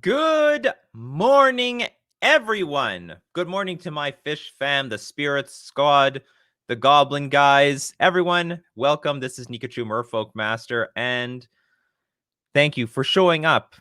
Good morning, everyone. Good morning to my fish fam, the Spirits Squad, the Goblin guys. Everyone, welcome. This is Nikachu Merfolk Master, and thank you for showing up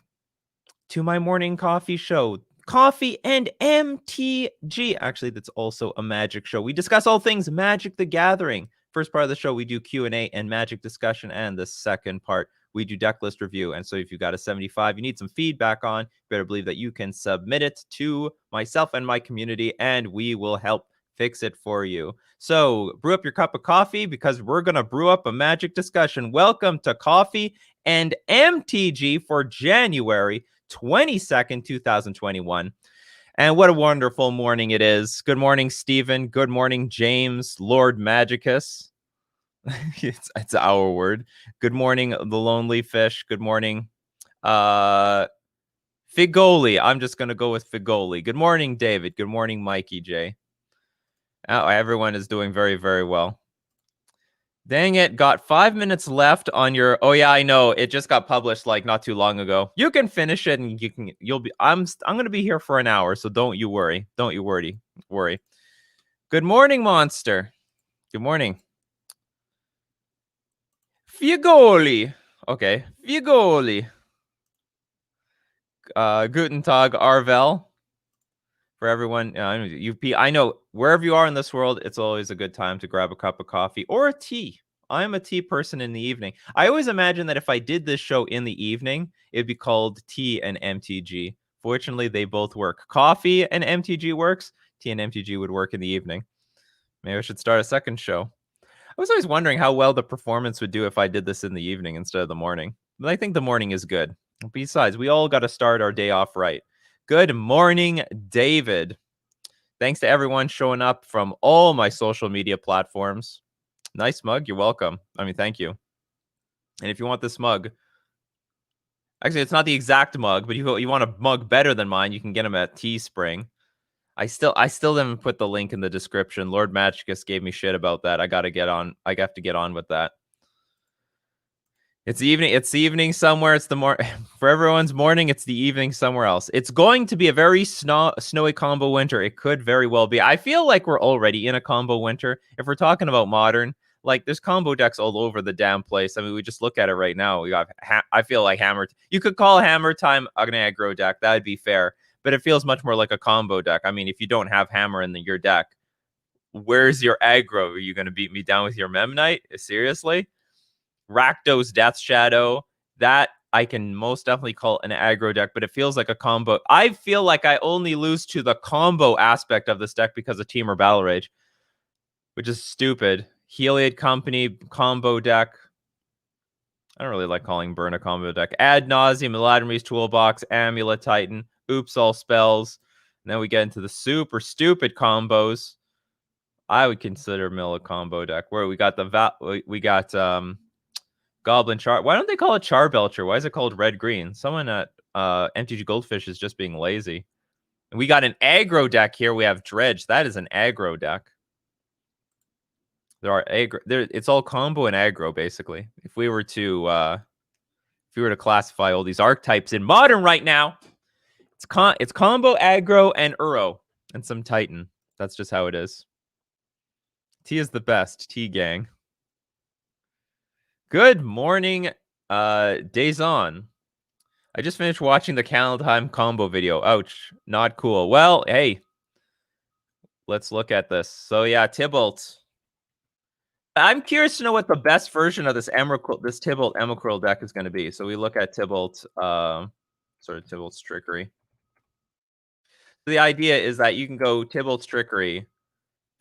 to my morning coffee show, Coffee and MTG. Actually, that's also a magic show. We discuss all things Magic the Gathering. First part of the show, we do Q&A and magic discussion, and the second part, we do deck list review. And so if you got a 75 you need some feedback on, you better believe that you can submit it to myself and my community, and we will help fix it for you. So brew up your cup of coffee because we're going to brew up a magic discussion. Welcome to Coffee and MTG for January 22nd, 2021. And what a wonderful morning it is. Good morning, Stephen. Good morning, James, Lord Magicus. it's our word. Good morning, the Lonely Fish. Good morning, Figoli. I'm just going to go with Figoli. Good morning, David. Good morning, Mikey J. Oh, everyone is doing very, very well. Dang it, got 5 minutes left on your... Oh yeah, I know. It just got published like not too long ago. You can finish it and you'll be... I'm going to be here for an hour, so don't you worry. Don't you worry. Good morning, Monster. Good morning. Fiugoli. Okay, Fiugoli. Guten Tag, Arvel. For everyone, I know wherever you are in this world, it's always a good time to grab a cup of coffee or a tea. I'm a tea person in the evening. I always imagine that if I did this show in the evening, it'd be called Tea and MTG. Fortunately, they both work. Coffee and MTG works. Tea and MTG would work in the evening. Maybe I should start a second show. I was always wondering how well the performance would do if I did this in the evening instead of the morning. But I think the morning is good. Besides, we all got to start our day off right. Good morning, David. Thanks to everyone showing up from all my social media platforms. Nice mug. You're welcome. I mean, thank you. And if you want this mug, actually, it's not the exact mug, but you want a mug better than mine, you can get them at Teespring. I still haven't put the link in the description. Lord Magicus gave me shit about that. I have to get on with that. It's evening somewhere. It's for everyone's morning. It's the evening somewhere else. It's going to be a very snowy combo winter. It could very well be. I feel like we're already in a combo winter. If we're talking about modern, like there's combo decks all over the damn place. I mean, we just look at it right now. We got. I feel like Hammer. You could call Hammer Time an aggro deck. That would be fair. But it feels much more like a combo deck. I mean, if you don't have Hammer in your deck, where's your aggro? Are you going to beat me down with your Memnite? Seriously? Rakdos Death Shadow, that I can most definitely call an aggro deck, but it feels like a combo. I feel like I only lose to the combo aspect of this deck because of Temur Battle Rage, which is stupid. Heliod Company combo deck. I don't really like calling Burn a combo deck. Ad Nauseam, Ladrim's Toolbox, Amulet Titan, Oops All Spells. And then we get into the super stupid combos. I would consider Mill a combo deck. Where we got Goblin Char. Why don't they call it Charbelcher? Why is it called Red Green? Someone at MTG Goldfish is just being lazy. And we got an aggro deck here. We have Dredge. That is an aggro deck. There are aggro. It's all combo and aggro basically. If we were to classify all these archetypes in modern right now, it's combo, aggro, and Uro, and some Titan. That's just how it is. T is the best. T gang. Good morning, Days On. I just finished watching the Calendheim combo video. Ouch, not cool. Well, hey, let's look at this. So yeah, Tybalt. I'm curious to know what the best version of this Tybalt Emrakul deck is going to be. So we look at Tybalt, Tybalt's Trickery. The idea is that you can go Tybalt's Trickery,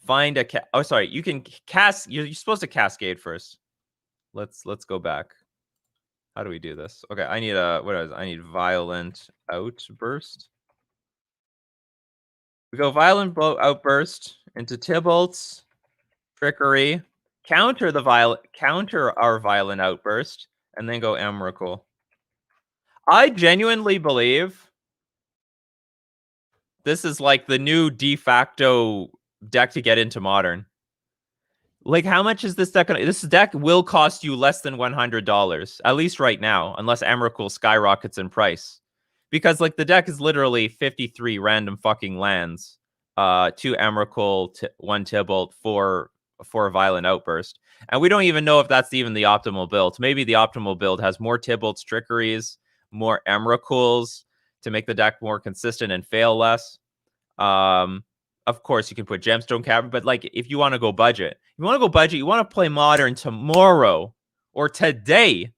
find a you can cast. You're supposed to cascade first. Let's go back. How do we do this? Okay, I need I need Violent Outburst. We go Violent Outburst into Tybalt's Trickery, counter our Violent Outburst, and then go Emrakul. I genuinely believe this is like the new de facto deck to get into Modern. Like, how much is this deck gonna... This deck will cost you less than $100, at least right now, unless Emrakul skyrockets in price. Because like the deck is literally 53 random fucking lands, 2 Emrakul, 1 Tibalt, 4 Violent Outburst. And we don't even know if that's even the optimal build. Maybe the optimal build has more Tibalt's, Trickeries, more Emrakuls to make the deck more consistent and fail less. Of course, you can put Gemstone Cavern, but like if you want to go budget, you want to play Modern tomorrow or today,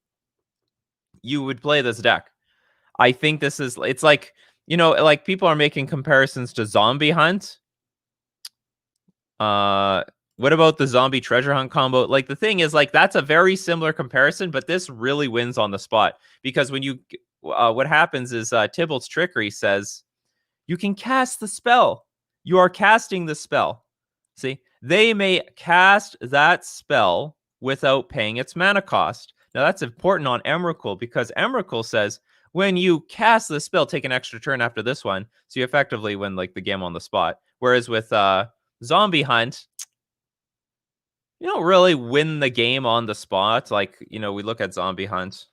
you would play this deck. I think this is, it's like, you know, like people are making comparisons to Zombie Hunt. What about the Zombie Treasure Hunt combo? Like the thing is, like that's a very similar comparison, but this really wins on the spot because when you, what happens is Tibalt's Trickery says you can cast the spell. You are casting the spell. See, they may cast that spell without paying its mana cost. Now that's important on Emrakul because Emrakul says when you cast the spell, take an extra turn after this one, so you effectively win like the game on the spot. Whereas with Zombie Hunt, you don't really win the game on the spot. Like, you know, we look at Zombie Hunt.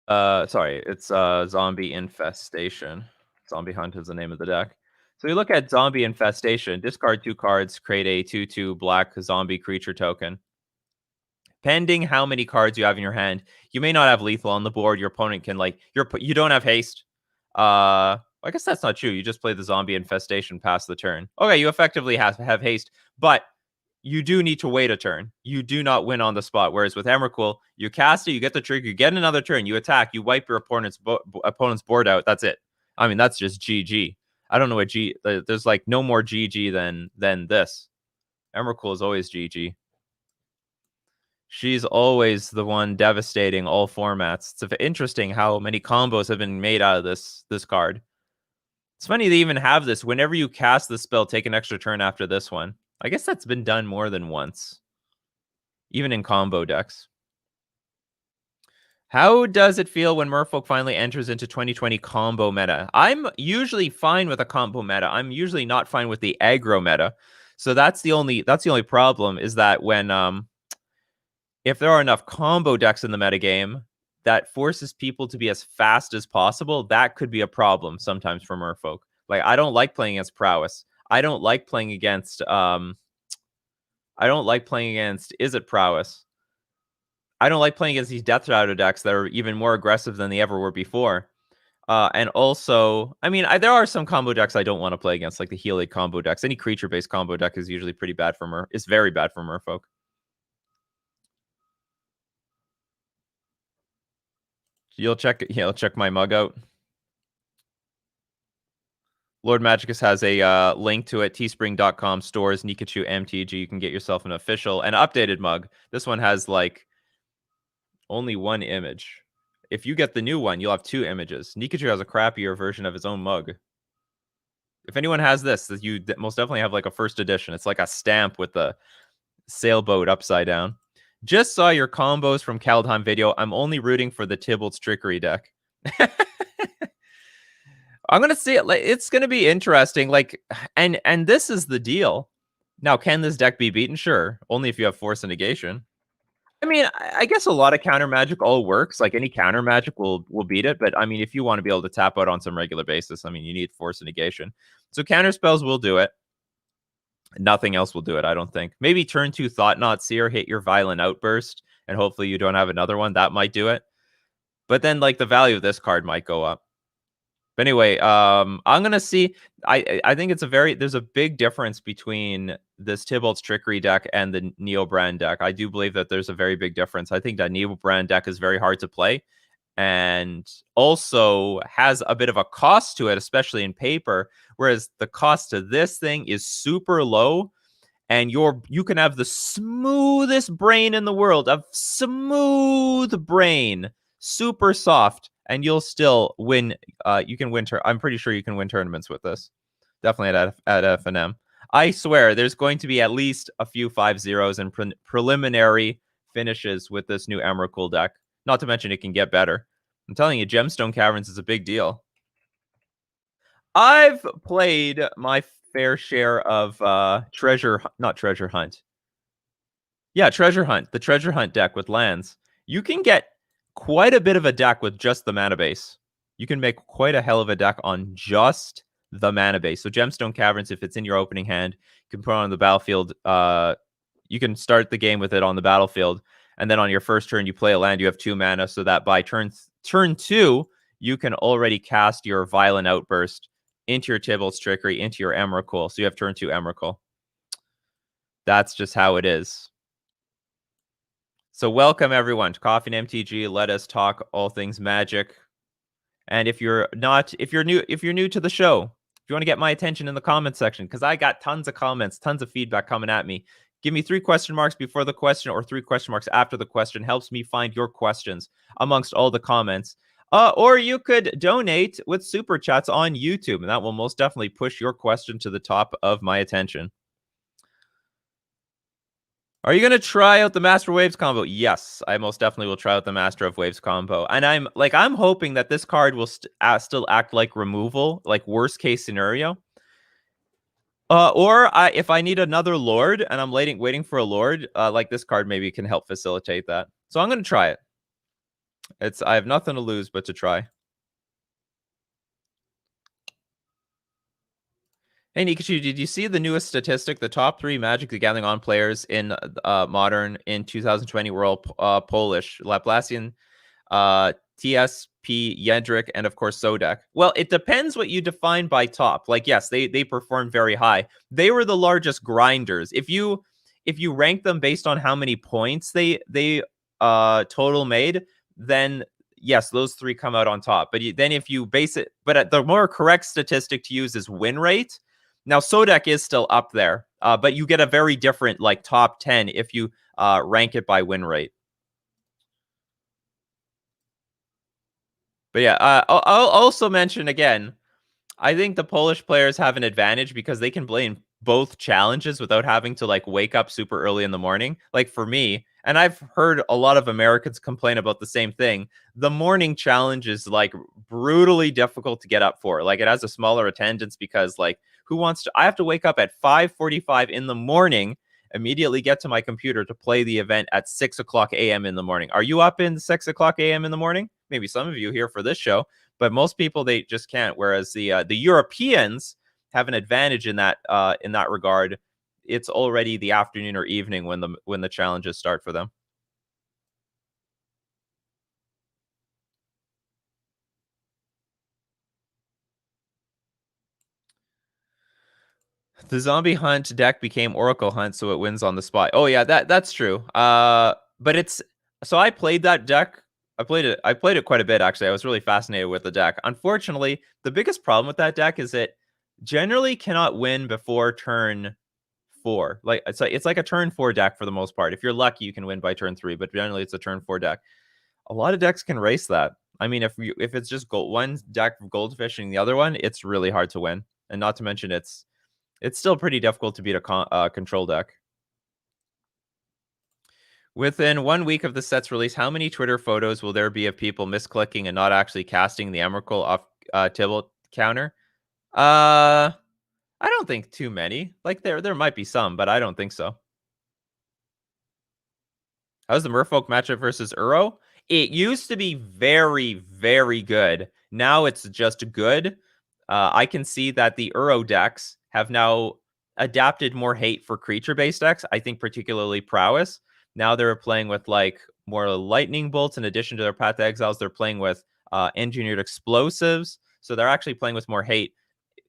Sorry, it's Zombie Infestation. Zombie Hunt is the name of the deck. So you look at Zombie Infestation, discard 2 cards, create a 2/2 black zombie creature token. Pending how many cards you have in your hand, you may not have lethal on the board. Your opponent can like you don't have haste. I guess that's not true. You just play the Zombie Infestation past the turn. Okay, you effectively have haste, but you do need to wait a turn. You do not win on the spot. Whereas with Emrakul, you cast it, you get the trigger, you get another turn, you attack, you wipe your opponent's board out. That's it. I mean, that's just GG. I don't know what there's like no more GG than this. Emrakul is always GG. She's always the one devastating all formats. It's interesting how many combos have been made out of this card. It's funny they even have this. Whenever you cast the spell, take an extra turn after this one. I guess that's been done more than once, even in combo decks. How does it feel when Merfolk finally enters into 2020 combo meta? I'm usually fine with a combo meta. I'm usually not fine with the aggro meta. So that's the only problem is that when if there are enough combo decks in the metagame that forces people to be as fast as possible, that could be a problem sometimes for Merfolk. Like I don't like playing against Prowess. I don't like playing against is it Prowess? I don't like playing against these Death Shadow decks that are even more aggressive than they ever were before. And also, I mean, there are some combo decks I don't want to play against, like the Heliod combo decks. Any creature-based combo deck is usually pretty bad for It's very bad for Merfolk. You'll check my mug out. Lord Magicus has a link to it, teespring.com stores Nikachu MTG. You can get yourself an official and updated mug. This one has like only 1 image. If you get the new one, you'll have 2 images. Nikachu has a crappier version of his own mug. If anyone has this, you most definitely have like a first edition. It's like a stamp with the sailboat upside down. Just saw your combos from Kaldheim video. I'm only rooting for the Tibalt's Trickery deck. I'm gonna see it. It's gonna be interesting. Like, and this is the deal. Now, can this deck be beaten? Sure, only if you have Force and Negation. I mean, I guess a lot of counter magic all works. Like any counter magic will beat it. But I mean, if you want to be able to tap out on some regular basis, I mean, you need Force and Negation. So counter spells will do it. Nothing else will do it, I don't think. Maybe turn 2 Thought-Knot Seer, hit your Violent Outburst, and hopefully you don't have another one. That might do it. But then, like, the value of this card might go up. But anyway, I'm gonna see. I think there's a big difference between this Tibalt's Trickery deck and the Neobrand deck. I do believe that there's a very big difference. I think that Neobrand deck is very hard to play, and also has a bit of a cost to it, especially in paper. Whereas the cost to this thing is super low, and you can have the smoothest brain in the world, a smooth brain, super soft, and you'll still win. You can win. I'm pretty sure you can win tournaments with this. Definitely at FNM. I swear, there's going to be at least a few 5-0s and preliminary finishes with this new Emrakul deck. Not to mention it can get better. I'm telling you, Gemstone Caverns is a big deal. I've played my fair share of Treasure Hunt. Yeah, Treasure Hunt. The Treasure Hunt deck with lands. You can get quite a bit of a deck with just the mana base. You can make quite a hell of a deck on just the mana base. So Gemstone Caverns, if it's in your opening hand, you can put it on the battlefield. You can start the game with it on the battlefield, and then on your first turn, you play a land. You have 2 mana, so that by turn 2, you can already cast your Violent Outburst into your Tybalt's Trickery, into your Emrakul. So you have turn 2 Emrakul. That's just how it is. So welcome everyone to Coffee and MTG. Let us talk all things Magic. And if you're new to the show, if you want to get my attention in the comment section, because I got tons of comments, tons of feedback coming at me. Give me 3 question marks before the question or 3 question marks after the question. Helps me find your questions amongst all the comments. Or you could donate with super chats on YouTube, and that will most definitely push your question to the top of my attention. Are you going to try out the Master Waves combo? Yes, I most definitely will try out the Master of Waves combo. And I'm hoping that this card will still act like removal, like worst case scenario. If I need another Lord and I'm waiting for a Lord, like this card maybe can help facilitate that. So I'm going to try it. I have nothing to lose but to try. Hey, Nikachu, did you see the newest statistic? The top 3 Magic the Gathering on players in Modern in 2020 were all Polish. Laplacian, TSP, Yendrik, and of course Sodek. Well, it depends what you define by top. Like, yes, they performed very high. They were the largest grinders. If you rank them based on how many points they total made, then yes, those 3 come out on top. But then if you base it, but the more correct statistic to use is win rate. Now, Sodek is still up there, but you get a very different like top 10 if you rank it by win rate. But yeah, I'll also mention again, I think the Polish players have an advantage because they can play in both challenges without having to like wake up super early in the morning. Like for me, and I've heard a lot of Americans complain about the same thing. The morning challenge is like brutally difficult to get up for. Like it has a smaller attendance because like who wants to? I have to wake up at 5:45 in the morning, immediately get to my computer to play the event at 6:00 a.m. in the morning. Are you up in 6:00 a.m. in the morning? Maybe some of you here for this show, but most people they just can't. Whereas the Europeans have an advantage in that regard. It's already the afternoon or evening when the challenges start for them. The Zombie Hunt deck became Oracle Hunt, so it wins on the spot. Oh yeah, that's true. But it's so I played that deck. I played it quite a bit actually. I was really fascinated with the deck. Unfortunately, the biggest problem with that deck is it generally cannot win before turn 4. Like it's like a turn 4 deck for the most part. If you're lucky, you can win by turn 3, but generally it's a turn 4 deck. A lot of decks can race that. I mean, if it's just one deck Goldfish and the other one, it's really hard to win. And not to mention it's still pretty difficult to beat a control deck. Within 1 week of the set's release, how many Twitter photos will there be of people misclicking and not actually casting the Emrakul off Tybalt counter? I don't think too many. Like there might be some, but I don't think so. How's the Merfolk matchup versus Uro? It used to be very, very good. Now it's just good. I can see that the Uro decks have now adapted more hate for creature-based decks. I think particularly Prowess. Now they're playing with like more lightning bolts in addition to their Path to Exiles. They're playing with engineered explosives. So they're actually playing with more hate.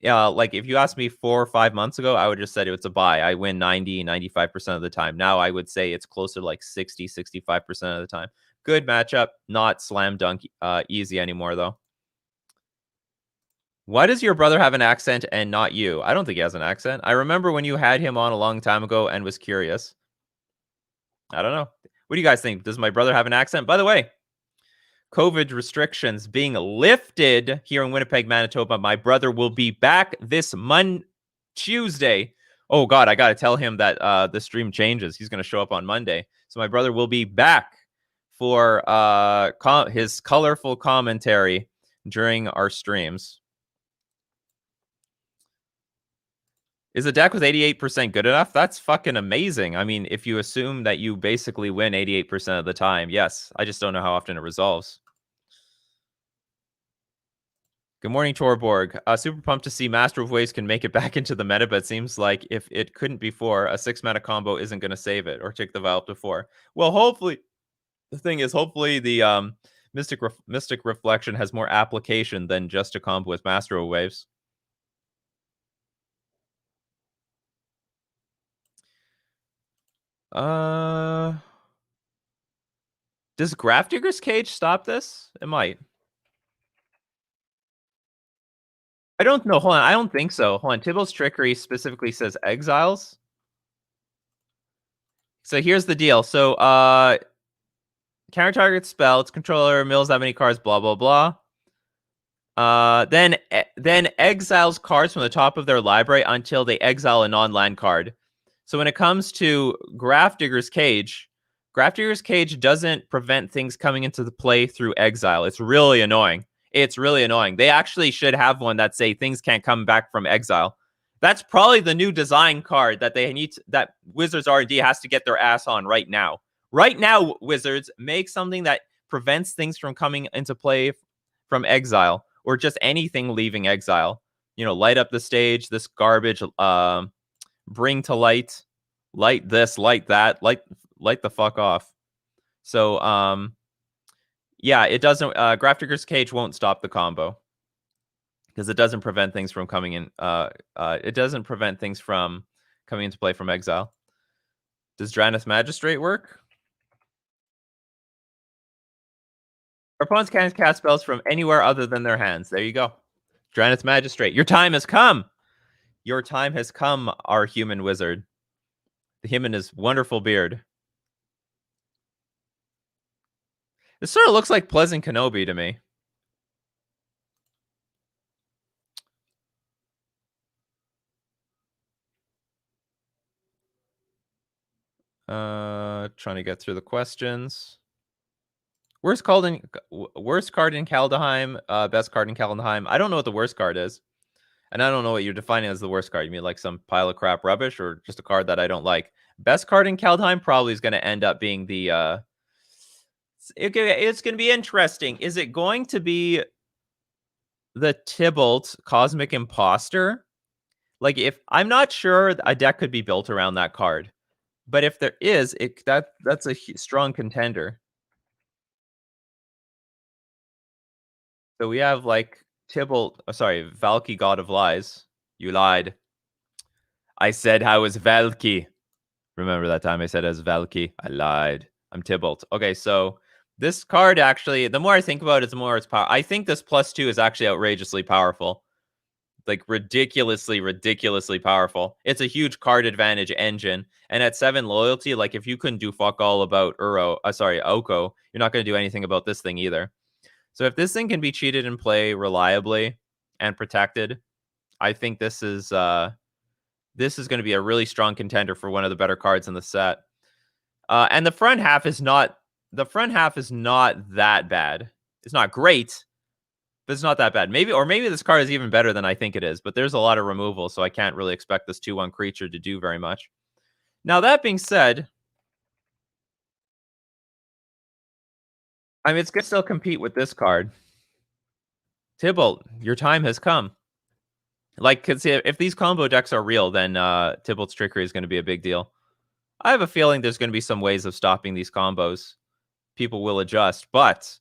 Like if you asked me 4 or 5 months ago, I would just said it's a buy. I win 90-95% of the time. Now I would say it's closer to like 60-65% of the time. Good matchup, not slam dunk easy anymore though. Why does your brother have an accent and not you? I don't think he has an accent. I remember when you had him on a long time ago and was curious. I don't know. What do you guys think? Does my brother have an accent? By the way, COVID restrictions being lifted here in Winnipeg, Manitoba. My brother will be back this Tuesday. Oh God, I got to tell him that the stream changes. He's going to show up on Monday. So my brother will be back for his colorful commentary during our streams. Is a deck with 88% good enough? That's fucking amazing. I mean, if you assume that you basically win 88% of the time, yes. I just don't know how often it resolves. Good morning, Torborg. Super pumped to see Master of Waves can make it back into the meta, but it seems like if it couldn't before, a 6-mana combo isn't going to save it or take the vial up to 4. Well, hopefully, the thing is, hopefully the Mystic Reflection has more application than just a combo with Master of Waves. Does Grafdigger's Cage stop this? It might. I don't know. Hold on. I don't think so. Hold on. Tybalt's Trickery specifically says exiles. So here's the deal. So counter target spell, its controller mills that many cards, blah blah blah. Then exiles cards from the top of their library until they exile a non-land card. So when it comes to Grafdigger's Cage doesn't prevent things coming into the play through exile. It's really annoying. It's really annoying. They actually should have one that say things can't come back from exile. That's probably the new design card that they need that Wizards R&D has to get their ass on right now. Right now, Wizards, make something that prevents things from coming into play from exile or just anything leaving exile. You know, light up the stage, this garbage, bring to light this, light that, light the fuck off. So, yeah, it doesn't, Grafdigger's Cage won't stop the combo because it doesn't prevent things from coming in. It doesn't prevent things from coming into play from exile. Does Drannith Magistrate work? Our opponents can't cast spells from anywhere other than their hands. There you go. Drannith Magistrate. Your time has come. Your time has come, our human wizard. Him and his wonderful beard. This sort of looks like Pleasant Kenobi to me. Trying to get through the questions. Worst card in Kaldheim, best card in Kaldheim. I don't know what the worst card is. And I don't know what you're defining as the worst card. You mean like some pile of crap rubbish or just a card that I don't like? Best card in Kaldheim probably is going to end up being the... it's going to be interesting. Is it going to be the Tybalt Cosmic Imposter? Like, if I'm not sure a deck could be built around that card. But if there is, that's a strong contender. So we have like Tybalt, Valky, God of Lies. You lied. I said I was Valky. Remember that time I said as Valky? I lied. I'm Tybalt. Okay, so this card actually, the more I think about it, the more it's powerful. I think this +2 is actually outrageously powerful. Like ridiculously powerful. It's a huge card advantage engine. And at 7 loyalty, like if you couldn't do fuck all about Oko, you're not going to do anything about this thing either. So if this thing can be cheated and play reliably and protected, I think this is going to be a really strong contender for one of the better cards in the set. And the front half is not that bad. It's not great, but it's not that bad. Maybe this card is even better than I think it is, but there's a lot of removal, so I can't really expect this 2/1 creature to do very much. Now, that being said, I mean, it's going to still compete with this card. Tybalt, your time has come. Like, because if these combo decks are real, then Tybalt's Trickery is going to be a big deal. I have a feeling there's going to be some ways of stopping these combos. People will adjust, but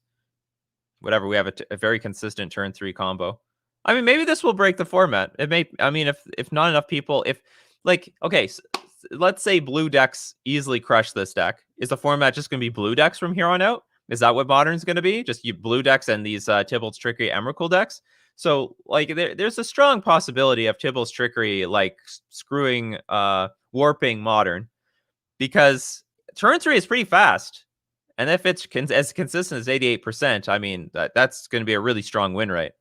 whatever, we have a very consistent turn 3 combo. I mean, maybe this will break the format. It may. I mean, if not enough people, okay, so let's say blue decks easily crush this deck. Is the format just going to be blue decks from here on out? Is that what Modern's going to be? Just blue decks and these Tybalt's Trickery Emrakul decks? So, like, there's a strong possibility of Tybalt's Trickery, like, screwing, warping Modern. Because turn 3 is pretty fast. And if it's as consistent as 88%, I mean, that's going to be a really strong win rate.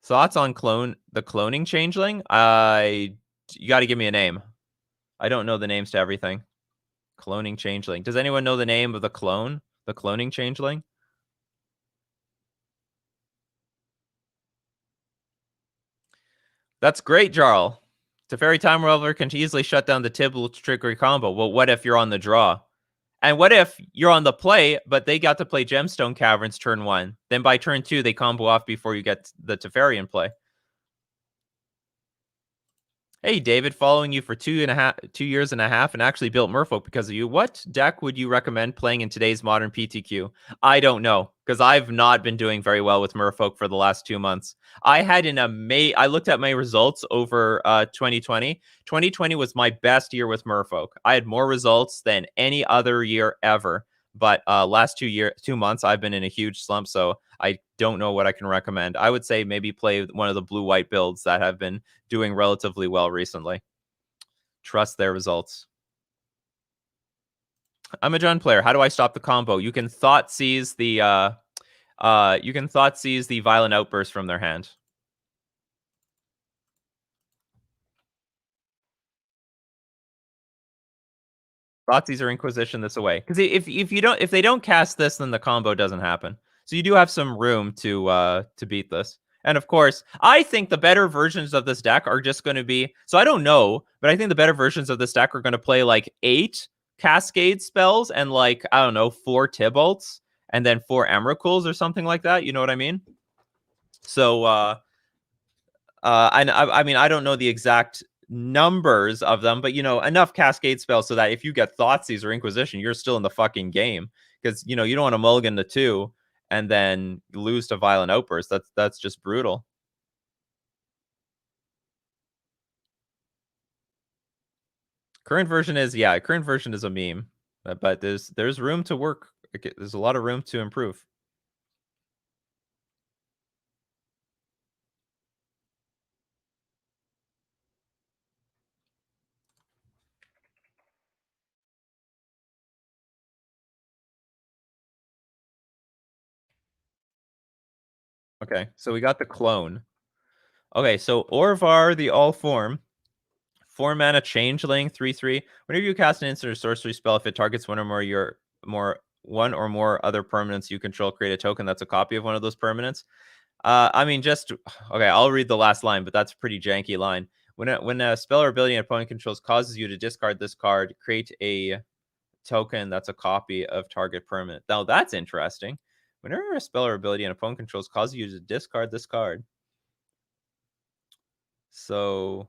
Thoughts on the cloning changeling? You got to give me a name. I don't know the names to everything. Cloning changeling. Does anyone know the name of the cloning changeling? That's great, Jarl. Teferi Time Reveler can easily shut down the Tibble trickery combo. Well, what if you're on the draw? And what if you're on the play, but they got to play Gemstone Caverns turn 1? Then by turn 2, they combo off before you get the Teferi in play. Hey, David, following you for 2 years and a half and actually built Merfolk because of you. What deck would you recommend playing in today's modern PTQ? I don't know, because I've not been doing very well with Merfolk for the last 2 months. I had I looked at my results over 2020. 2020 was my best year with Merfolk. I had more results than any other year ever. But last 2 months, I've been in a huge slump, so I don't know what I can recommend. I would say maybe play one of the blue-white builds that have been doing relatively well recently. Trust their results. I'm a Jund player. How do I stop the combo? You can thought seize the violent outburst from their hand. Thoughtseize or Inquisition this away. Because if they don't cast this, then the combo doesn't happen. So you do have some room to beat this. And of course, I think the better versions of this deck are just going to be... So I don't know, but I think the better versions of this deck are going to play like 8 Cascade spells and like, I don't know, 4 Tybalts and then 4 Emrakuls or something like that. You know what I mean? So, I mean, I don't know the exact numbers of them, but, you know, enough Cascade spells so that if you get Thoughtseize or Inquisition, you're still in the fucking game. Because, you know, you don't want to mulligan the 2 and then lose to Violent Outburst. That's just brutal. Current version is a meme, but there's room to work. There's a lot of room to improve. Okay, so we got the clone. Okay, so Orvar the All Form. 4 mana Changeling, 3/3. Whenever you cast an instant or sorcery spell, if it targets one or more other permanents you control, create a token that's a copy of one of those permanents. I mean, okay, I'll read the last line, but that's a pretty janky line. When a spell or ability an opponent controls causes you to discard this card, create a token that's a copy of target permanent. Now that's interesting. Whenever a spell or ability an opponent controls causes you to discard this card. So,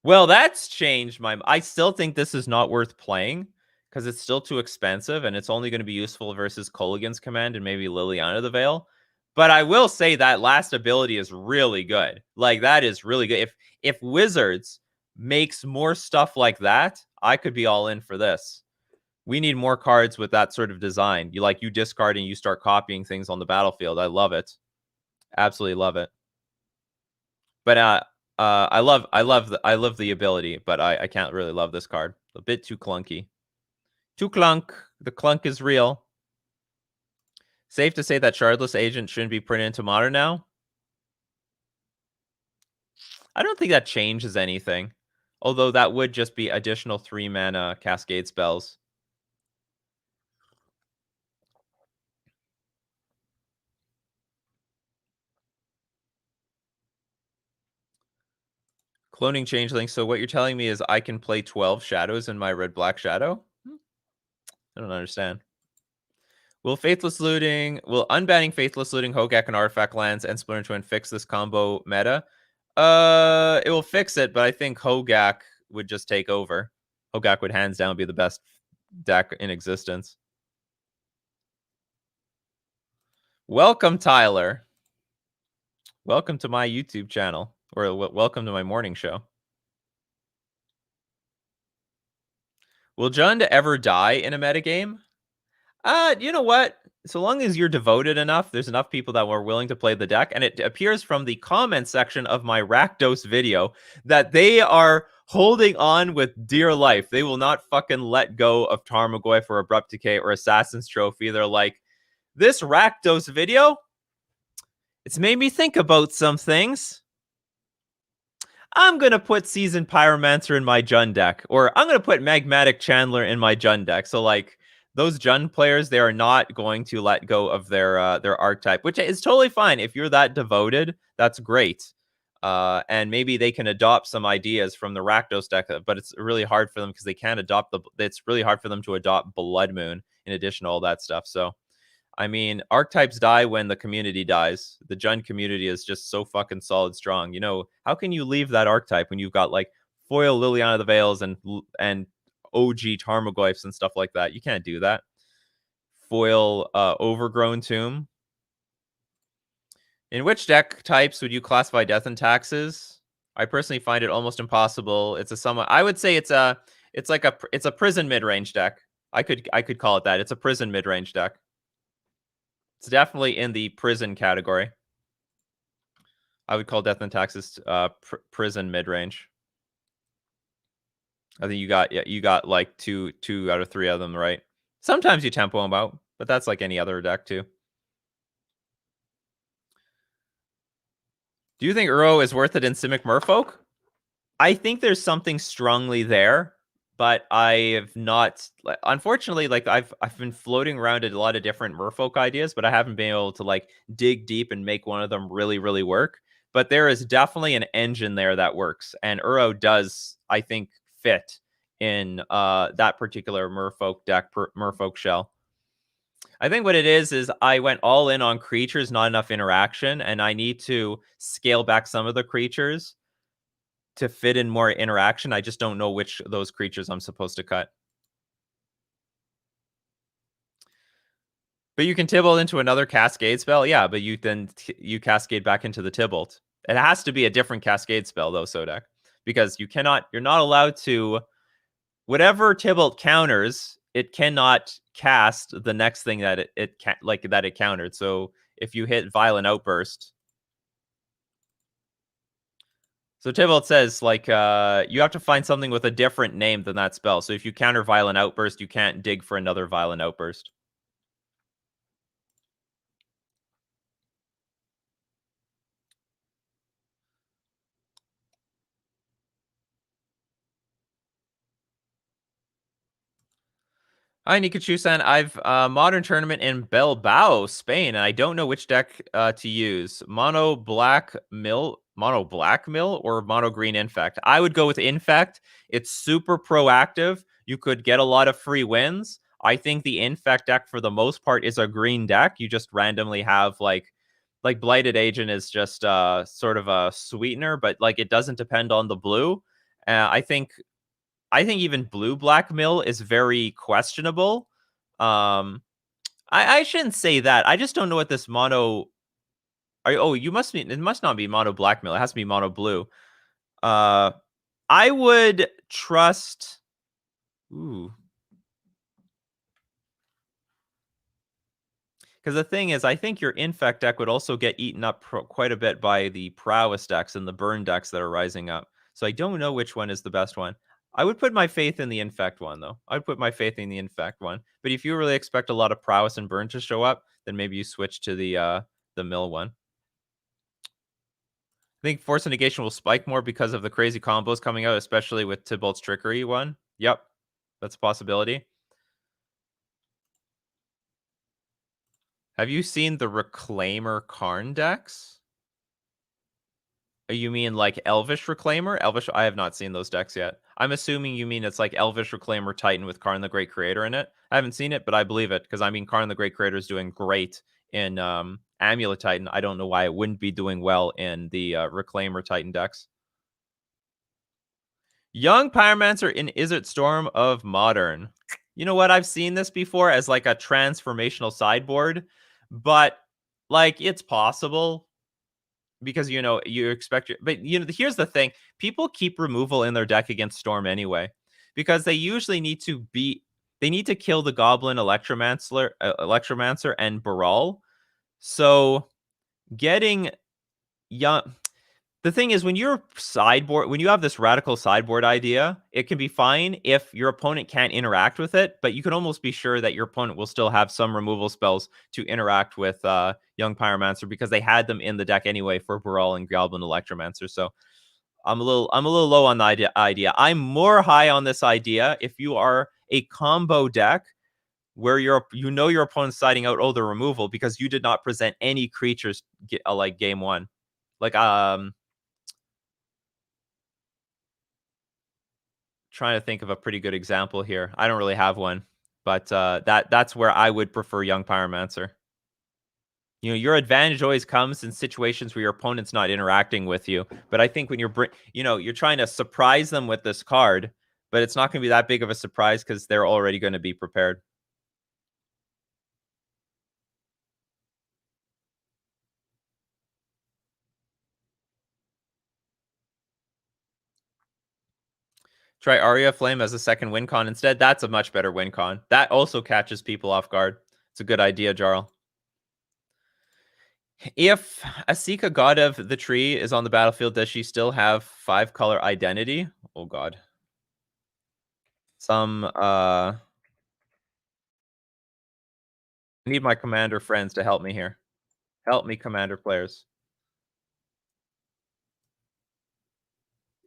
well, that's changed I still think this is not worth playing because it's still too expensive and it's only going to be useful versus Kolaghan's Command and maybe Liliana the Veil. But I will say that last ability is really good. Like, that is really good. If Wizards makes more stuff like that, I could be all in for this. We need more cards with that sort of design. You discard and you start copying things on the battlefield. I love it. Absolutely love it. But I love the ability, but I can't really love this card. A bit too clunky. Too clunk. The clunk is real. Safe to say that Shardless Agent shouldn't be printed into Modern now? I don't think that changes anything. Although that would just be additional 3 mana Cascade spells. Cloning Changeling. So what you're telling me is I can play 12 shadows in my red-black shadow? I don't understand. Will unbanning Faithless Looting, Hogak, and Artifact lands and Splinter Twin fix this combo meta? It will fix it, but I think Hogak would just take over. Hogak would hands down be the best deck in existence. Welcome, Tyler. Welcome to my YouTube channel, or welcome to my morning show. Will Jund ever die in a metagame? You know what? So long as you're devoted enough, there's enough people that were willing to play the deck, and it appears from the comment section of my Rakdos video that they are holding on with dear life. They will not fucking let go of Tarmogoyf or Abrupt Decay or Assassin's Trophy. They're like, this Rakdos video, it's made me think about some things. I'm going to put Seasoned Pyromancer in my Jund deck, or I'm going to put Magmatic Chandler in my Jund deck. So, like, those Jund players, they are not going to let go of their archetype, which is totally fine. If you're that devoted, that's great. And maybe they can adopt some ideas from the Rakdos deck, but it's really hard for them because they can't adopt it's really hard for them to adopt Blood Moon in addition to all that stuff. So, I mean, archetypes die when the community dies. The Jund community is just so fucking solid strong. You know, how can you leave that archetype when you've got like foil Liliana of the Veils and OG Tarmogoyfs and stuff like that? You can't do that. Foil Overgrown Tomb. In which deck types would you classify Death and Taxes? I personally find it almost impossible. It's a somewhat, I would say it's a prison mid-range deck. I could call it that. It's a prison mid-range deck. It's definitely in the prison category. I would call Death and Taxes prison mid-range. I think you got like two out of three of them right. Sometimes you tempo them out, but that's like any other deck too. Do you think Uro is worth it in Simic Merfolk? I think there's something strongly there, but I have not. Unfortunately, like I've been floating around a lot of different Merfolk ideas, but I haven't been able to like dig deep and make one of them really work. But there is definitely an engine there that works, and Uro does, I think, fit in that particular Merfolk deck, Merfolk shell. I think what it is I went all in on creatures, not enough interaction, and I need to scale back some of the creatures to fit in more interaction. I just don't know which of those creatures I'm supposed to cut. But you can Tibalt into another Cascade spell, yeah, but you Cascade back into the Tibalt. It has to be a different Cascade spell, though, Sodek, because you're not allowed to, whatever Tibalt counters, it cannot cast the next thing that it countered. So if you hit Violent Outburst, so Tibalt says like you have to find something with a different name than that spell. So if you counter Violent Outburst, you can't dig for another Violent Outburst. Hi, Nikachu-san. I've modern tournament in Bilbao, Spain, and I don't know which deck to use. Mono black mill, or mono green infect. I would go with infect. It's super proactive. You could get a lot of free wins. I think the infect deck for the most part is a green deck. You just randomly have like Blighted Agent is just sort of a sweetener, but like it doesn't depend on the blue. I think even blue black mill is very questionable. I shouldn't say that. I just don't know what this mono. It must not be mono black mill. It has to be mono blue. I would trust. Ooh. Because the thing is, I think your infect deck would also get eaten up quite a bit by the prowess decks and the burn decks that are rising up. So I don't know which one is the best one. I would put my faith in the infect one, though. I'd put my faith in the infect one. But if you really expect a lot of prowess and burn to show up, then maybe you switch to the mill one. I think Force of Negation will spike more because of the crazy combos coming out, especially with Tybalt's Trickery one. Yep, that's a possibility. Have you seen the Reclaimer Karn decks? You mean like Elvish Reclaimer? Elvish, I have not seen those decks yet. I'm assuming you mean it's like Elvish Reclaimer Titan with Karn the Great Creator in it. I haven't seen it, but I believe it, because I mean Karn the Great Creator is doing great in Amulet Titan. I don't know why it wouldn't be doing well in the Reclaimer Titan decks. Young Pyromancer in Izzet Storm of Modern. You know what? I've seen this before as like a transformational sideboard, but like it's possible. Because, you know, you expect but you know, here's the thing. People keep removal in their deck against Storm anyway, because they usually need to kill the Goblin Electromancer and Baral. So getting young, the thing is, when you have this radical sideboard idea, it can be fine if your opponent can't interact with it, but you can almost be sure that your opponent will still have some removal spells to interact with Young Pyromancer, because they had them in the deck anyway for Baral and Goblin Electromancer. So I'm a little low on the idea. I'm more high on this idea if you are a combo deck where your opponent's siding out the removal because you did not present any creatures like game one. Like Trying to think of a pretty good example here. I don't really have one, but that's where I would prefer Young Pyromancer. You know, your advantage always comes in situations where your opponent's not interacting with you. But I think when you're trying to surprise them with this card, but it's not going to be that big of a surprise because they're already going to be prepared. Try Aria Flame as a second win con instead. That's a much better win con. That also catches people off guard. It's a good idea, Jarl. If Asika, God of the Tree, is on the battlefield, does she still have 5-color identity? Oh god. I need my commander friends to help me here. Help me, commander players.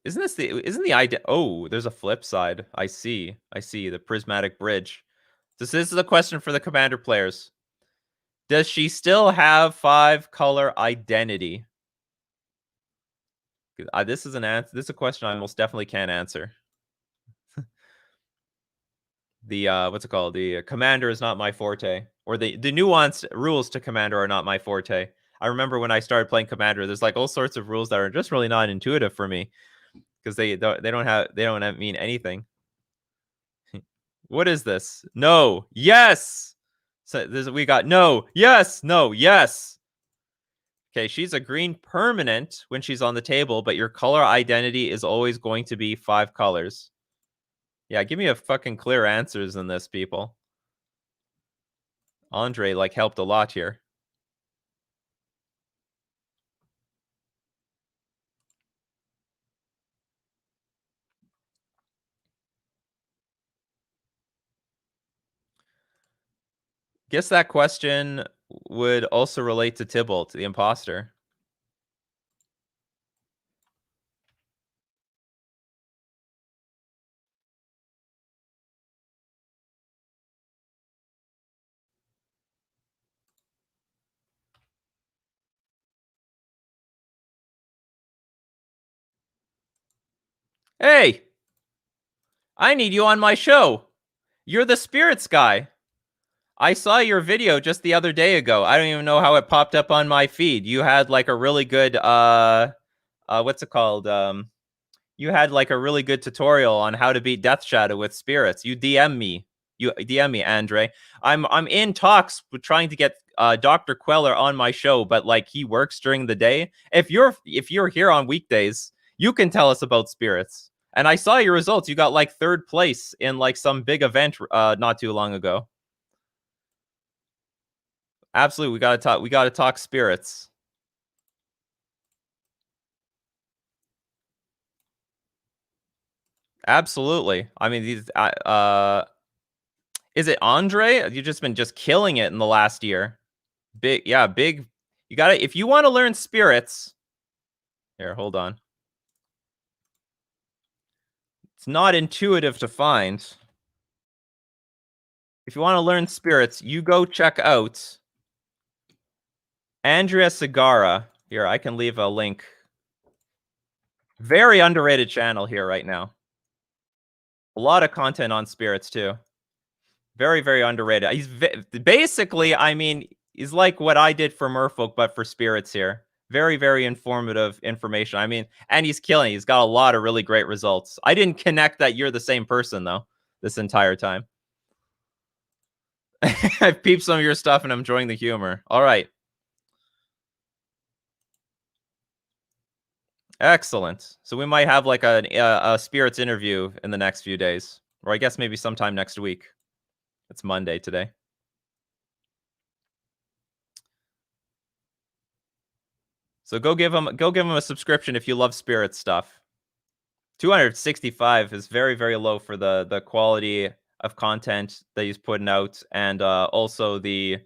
Isn't the idea? Oh, there's a flip side. I see. The prismatic bridge. This is a question for the commander players. Does she still have 5-color identity? This is a question I most definitely can't answer. The what's it called? The commander is not my forte, or the nuanced rules to commander are not my forte. I remember when I started playing commander, there's like all sorts of rules that are just really not intuitive for me because they don't mean anything. What is this? No. Yes. So we got no. Yes. No. Yes. Okay, she's a green permanent when she's on the table, but your color identity is always going to be 5 colors. Yeah, give me a fucking clear answers in this, people. Andre, like, helped a lot here. Guess that question would also relate to Tybalt, the imposter. Hey! I need you on my show! You're the spirits guy! I saw your video just the other day ago. I don't even know how it popped up on my feed. You had like a really good what's it called? You had like a really good tutorial on how to beat Death Shadow with spirits. You DM me. Andre. I'm in talks with trying to get Dr. Queller on my show, but like he works during the day. If you're here on weekdays, you can tell us about spirits. And I saw your results. You got like 3rd place in like some big event not too long ago. Absolutely, we gotta talk spirits. Absolutely. I mean, these is it Andre? You've just been killing it in the last year. Big. You gotta, if you want to learn spirits. Here, hold on. It's not intuitive to find. If you want to learn spirits, you go check out Andrea Segara. Here, I can leave a link. Very underrated channel here right now. A lot of content on spirits too. Very, very underrated. He's basically, I mean, he's like what I did for Merfolk, but for spirits here. Very, very informative information. I mean, and he's killing. He's got a lot of really great results. I didn't connect that you're the same person, though, this entire time. I've peeped some of your stuff, and I'm enjoying the humor. All right. Excellent. So we might have like a spirits interview in the next few days. Or I guess maybe sometime next week. It's Monday today. So go give him a subscription if you love spirit stuff. 265 is very, very low for the quality of content that he's putting out, and also this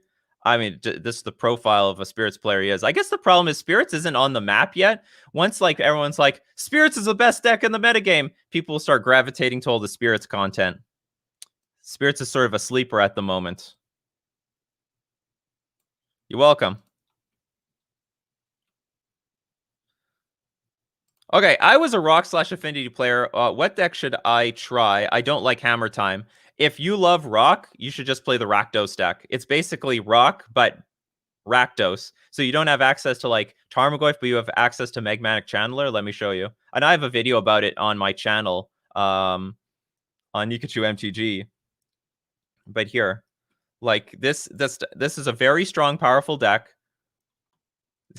is the profile of a spirits player he is. I guess the problem is spirits isn't on the map yet. Once like everyone's like spirits is the best deck in the metagame, people will start gravitating to all the spirits content. Spirits is sort of a sleeper at the moment. You're welcome. Okay, I was a rock/affinity player. What deck should I try? I don't like Hammer Time. If you love rock, you should just play the Rakdos deck. It's basically rock, but Rakdos. So you don't have access to like Tarmogoyf, but you have access to Magmatic Channeler. Let me show you. And I have a video about it on my channel, on Nikachu MTG. But here, like this is a very strong, powerful deck.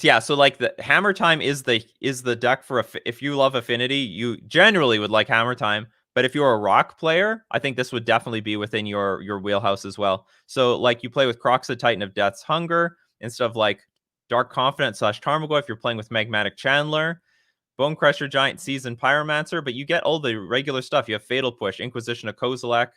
Yeah, so like the Hammer Time is the deck for if you love Affinity, you generally would like Hammer Time. But if you're a rock player, I think this would definitely be within your wheelhouse as well. So like you play with Croxid Titan of Death's Hunger instead of like Dark Confidant / Tarmogoyf. If you're playing with Magmatic Channeler, Bone Crusher, Giant Season, Pyromancer, but you get all the regular stuff. You have Fatal Push, Inquisition of Kozilek,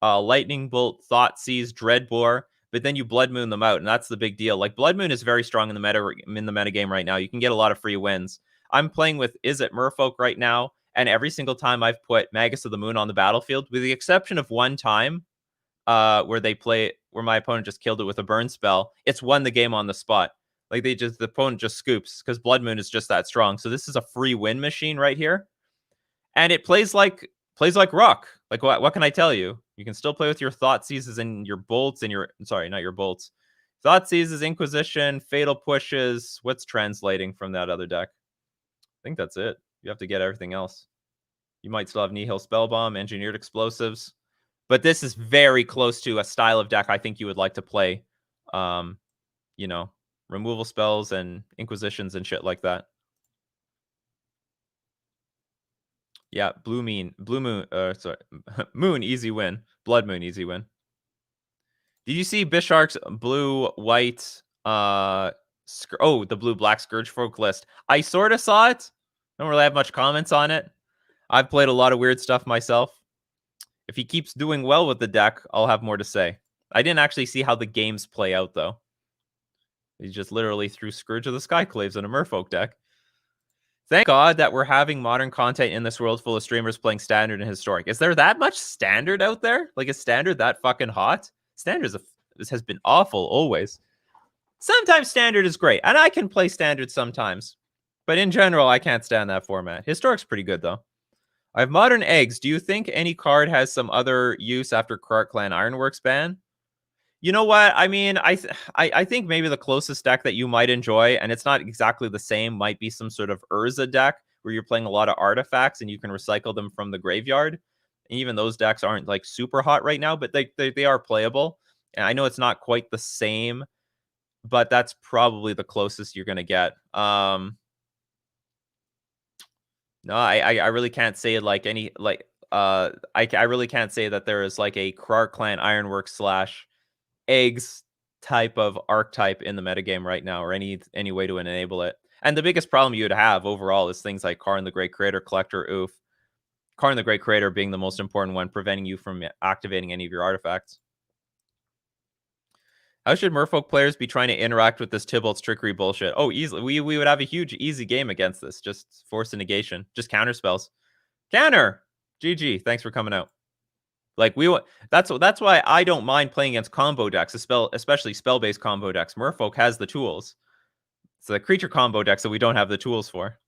Lightning Bolt, Thoughtseize, Dreadbore, but then you Blood Moon them out, and that's the big deal. Like Blood Moon is very strong in the meta game right now. You can get a lot of free wins. I'm playing with Merfolk right now, and every single time I've put Magus of the Moon on the battlefield, with the exception of one time, where my opponent just killed it with a burn spell, it's won the game on the spot. Like the opponent just scoops because Blood Moon is just that strong. So this is a free win machine right here, and it plays like rock. Like what can I tell you? You can still play with your Thoughtseizes and your bolts and your not your bolts. Thoughtseizes, Inquisition, Fatal Pushes. What's translating from that other deck? I think that's it. You have to get everything else. You might still have Nihil Spellbomb, Engineered Explosives. But this is very close to a style of deck I think you would like to play. You know, removal spells and Inquisitions and shit like that. Yeah, Blue Moon, sorry, Moon, easy win. Blood Moon, easy win. Did you see Bishark's blue-white, the blue-black Scourgefolk list? I sort of saw it. Don't really have much comments on it. I've played a lot of weird stuff myself. If he keeps doing well with the deck, I'll have more to say. I didn't actually see how the games play out, though. He just literally threw Scourge of the Skyclaves in a Merfolk deck. Thank God that we're having modern content in this world full of streamers playing Standard and Historic. Is there that much Standard out there? Like, is Standard that fucking hot? Standard has been awful, always. Sometimes Standard is great, and I can play Standard sometimes. But in general, I can't stand that format. Historic's pretty good, though. I have Modern Eggs. Do you think any card has some other use after Krark Clan Ironworks ban? You know what? I mean, I think maybe the closest deck that you might enjoy, and it's not exactly the same, might be some sort of Urza deck where you're playing a lot of artifacts and you can recycle them from the graveyard. And even those decks aren't like super hot right now, but they are playable. And I know it's not quite the same, but that's probably the closest you're gonna get. No, I really can't say like any like I really can't say that there is like a Krark Clan Ironworks / eggs type of archetype in the metagame right now, or any way to enable it. And the biggest problem you would have overall is things like Karn the Great Creator, Collector, Oof. Karn the Great Creator being the most important one, preventing you from activating any of your artifacts. How should Merfolk players be trying to interact with this Tybalt's trickery bullshit? Oh, easily. We would have a huge, easy game against this. Just force a negation. Just counter spells. Counter! GG. Thanks for coming out. Like that's why I don't mind playing against combo decks, especially spell-based combo decks. Merfolk has the tools. It's the creature combo decks that we don't have the tools for.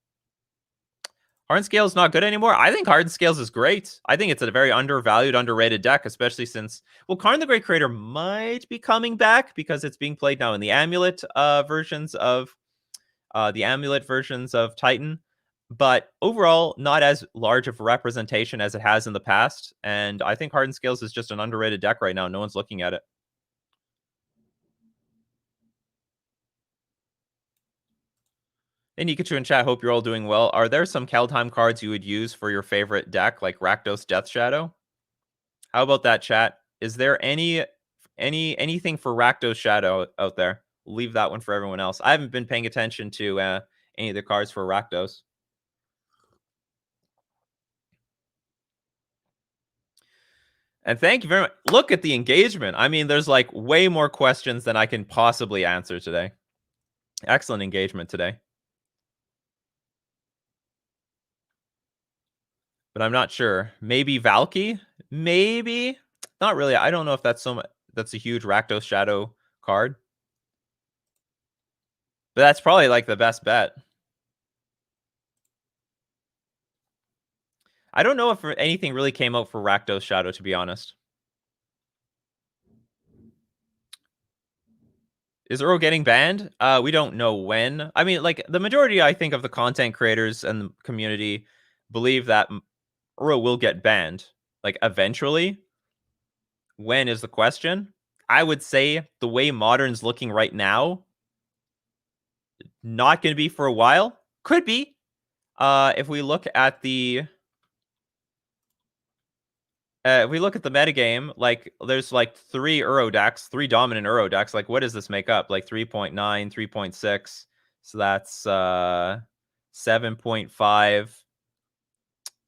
Hardened Scales not good anymore. I think Hardened Scales is great. I think it's a very undervalued, underrated deck, especially since Karn the Great Creator might be coming back because it's being played now in the Amulet versions of Titan. But overall, not as large of a representation as it has in the past. And I think Hardened Scales is just an underrated deck right now. No one's looking at it. Hey, Nikachu in chat, hope you're all doing well. Are there some Kaldheim cards you would use for your favorite deck, like Rakdos Death Shadow? How about that, chat? Is there anything for Rakdos Shadow out there? Leave that one for everyone else. I haven't been paying attention to any of the cards for Rakdos. And thank you very much. Look at the engagement. I mean, there's like way more questions than I can possibly answer today. Excellent engagement today. But I'm not sure. Maybe Valky? Maybe? Not really. I don't know if that's that's a huge Rakdos Shadow card. But that's probably like the best bet. I don't know if anything really came out for Rakdos Shadow, to be honest. Is Uro getting banned? We don't know when. I mean, like, the majority, I think, of the content creators and the community believe that Uro will get banned, like, eventually. When is the question? I would say the way Modern's looking right now, not going to be for a while. Could be. If we look at the metagame, like, there's like 3 Uro decks, 3 dominant Uro decks. Like, what does this make up? Like 3.9, 3.6. So that's 7.5,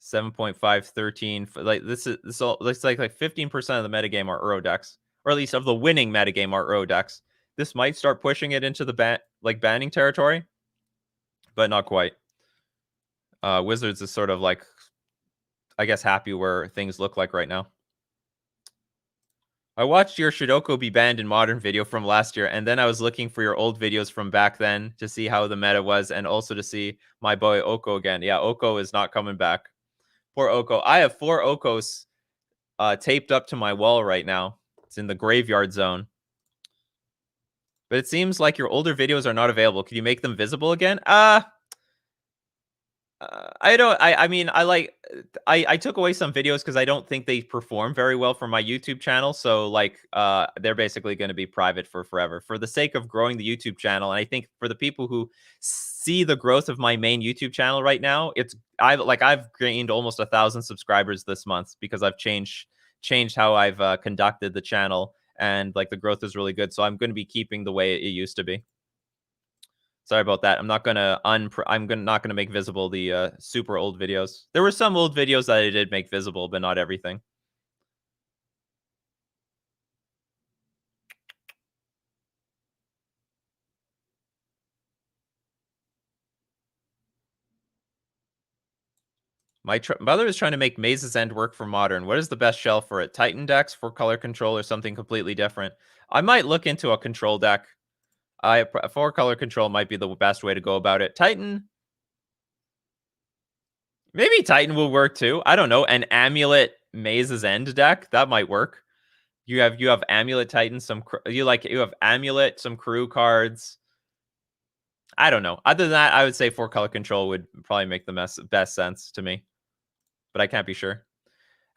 7.5, 13. Like, this all looks like 15% of the metagame are Uro decks, or at least of the winning metagame are Uro decks. This might start pushing it into the banning territory, but not quite. Wizards is sort of like, I guess, happy where things look like right now. I watched your Shidoko be banned in Modern video from last year, and then I was looking for your old videos from back then to see how the meta was, and also to see my boy Oko again. Yeah, Oko is not coming back. Poor Oko. I have 4 Okos taped up to my wall right now. It's in the graveyard zone. But it seems like your older videos are not available. Can you make them visible again? I don't. I mean, I took away some videos because I don't think they perform very well for my YouTube channel. So, like, they're basically going to be private for forever for the sake of growing the YouTube channel. And I think for the people who see the growth of my main YouTube channel right now, I've gained almost 1,000 subscribers this month because I've changed how I've conducted the channel, and like the growth is really good. So I'm going to be keeping the way it used to be. Sorry about that. I'm not gonna not gonna make visible the super old videos. There were some old videos that I did make visible, but not everything. My mother is trying to make Maze's End work for Modern. What is the best shell for it? Titan decks for color control or something completely different? I might look into a control deck. For color control might be the best way to go about it. Titan, maybe Titan will work too. I don't know. An Amulet Maze's End deck, that might work. You have Amulet Titan, you have Amulet, some crew cards. I don't know. Other than that, I would say 4 color control would probably make the best sense to me, but I can't be sure.